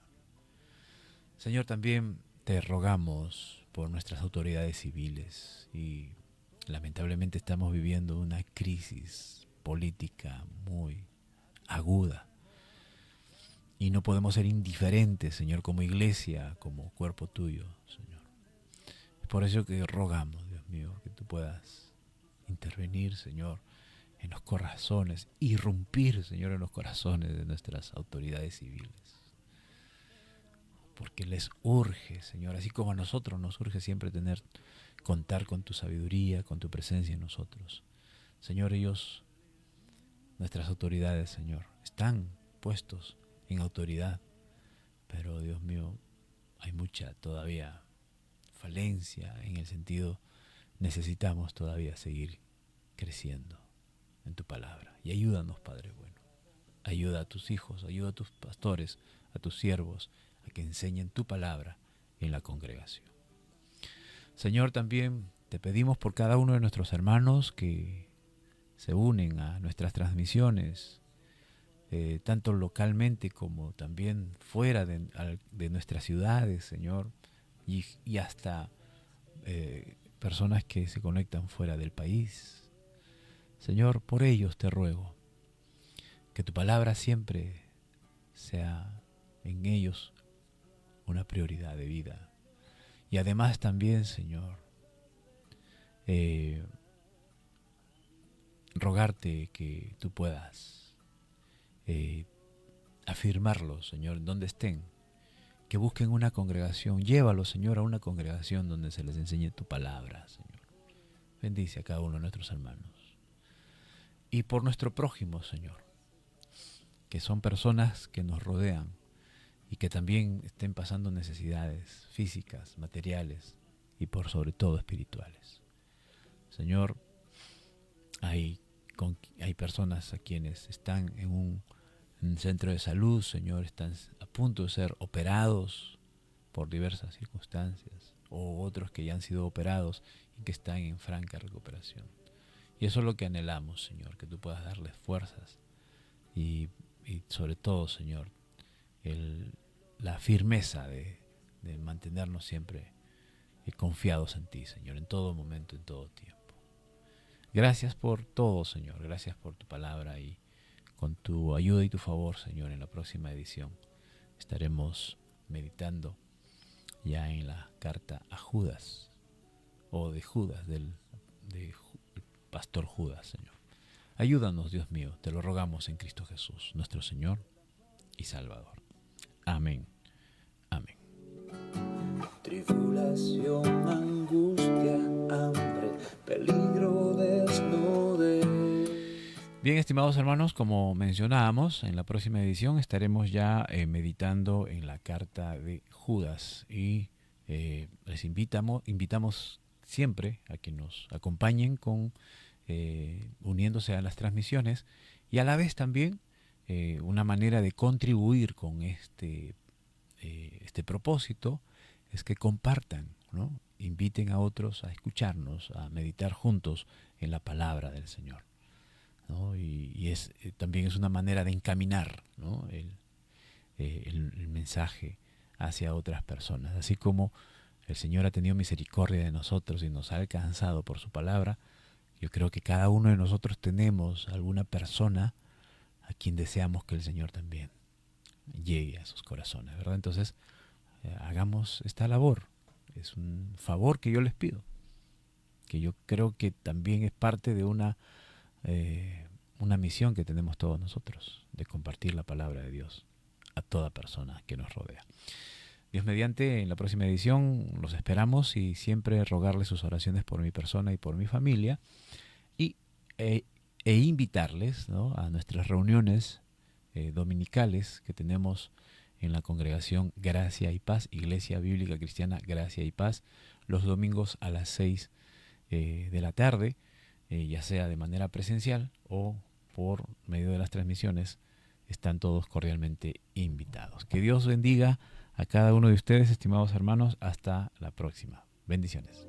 Señor, también te rogamos por nuestras autoridades civiles y lamentablemente estamos viviendo una crisis política muy aguda y no podemos ser indiferentes, Señor, como iglesia, como cuerpo tuyo, Señor. Es por eso que rogamos, Dios mío, que tú puedas intervenir, Señor, en los corazones, irrumpir, Señor, en los corazones de nuestras autoridades civiles. Porque les urge, Señor, así como a nosotros nos urge siempre contar con tu sabiduría, con tu presencia en nosotros. Señor, ellos, nuestras autoridades, Señor, están puestos en autoridad, pero Dios mío, hay mucha todavía falencia en el sentido, necesitamos todavía seguir creciendo en tu palabra. Y ayúdanos, Padre bueno. Ayuda a tus hijos, ayuda a tus pastores, a tus siervos, a que enseñen tu palabra en la congregación. Señor, también te pedimos por cada uno de nuestros hermanos que se unen a nuestras transmisiones, tanto localmente como también fuera de nuestras ciudades, Señor, y hasta personas que se conectan fuera del país. Señor, por ellos te ruego que tu palabra siempre sea en ellos una prioridad de vida. Y además también, Señor, rogarte que tú puedas afirmarlos, Señor, donde estén, que busquen una congregación. Llévalos, Señor, a una congregación donde se les enseñe tu palabra, Señor. Bendice a cada uno de nuestros hermanos. Y por nuestro prójimo, Señor, que son personas que nos rodean y que también estén pasando necesidades físicas, materiales y por sobre todo espirituales. Señor, hay personas a quienes están en un centro de salud, Señor, están a punto de ser operados por diversas circunstancias, o otros que ya han sido operados y que están en franca recuperación. Y eso es lo que anhelamos, Señor, que tú puedas darles fuerzas y sobre todo, Señor, la firmeza de mantenernos siempre confiados en ti, Señor, en todo momento, en todo tiempo. Gracias por todo, Señor, gracias por tu palabra, y con tu ayuda y tu favor, Señor, en la próxima edición estaremos meditando ya en la carta a Judas, o de Judas, del pastor Judas, Señor. Ayúdanos, Dios mío, te lo rogamos en Cristo Jesús, nuestro Señor y Salvador. Amén. Amén. Tribulación, angustia, hambre, peligro, desnudez. Bien, estimados hermanos, como mencionábamos, en la próxima edición estaremos ya meditando en la carta de Judas, y les invitamos siempre a que nos acompañen uniéndose a las transmisiones, y a la vez también una manera de contribuir con este propósito es que compartan, ¿no? Inviten a otros a escucharnos, a meditar juntos en la palabra del Señor, ¿no? Y también es una manera de encaminar, ¿no? el mensaje hacia otras personas. Así como el Señor ha tenido misericordia de nosotros y nos ha alcanzado por su palabra, yo creo que cada uno de nosotros tenemos alguna persona a quien deseamos que el Señor también llegue a sus corazones, ¿verdad? Entonces, hagamos esta labor. Es un favor que yo les pido. que yo creo que también es parte de una misión que tenemos todos nosotros, de compartir la palabra de Dios a toda persona que nos rodea. Dios mediante, en la próxima edición los esperamos, y siempre rogarles sus oraciones por mi persona y por mi familia, e invitarles, ¿no?, a nuestras reuniones dominicales que tenemos en la congregación Gracia y Paz, Iglesia Bíblica Cristiana Gracia y Paz, los domingos a las 6 de la tarde, ya sea de manera presencial o por medio de las transmisiones. Están todos cordialmente invitados. Que Dios bendiga a cada uno de ustedes, estimados hermanos. Hasta la próxima. Bendiciones.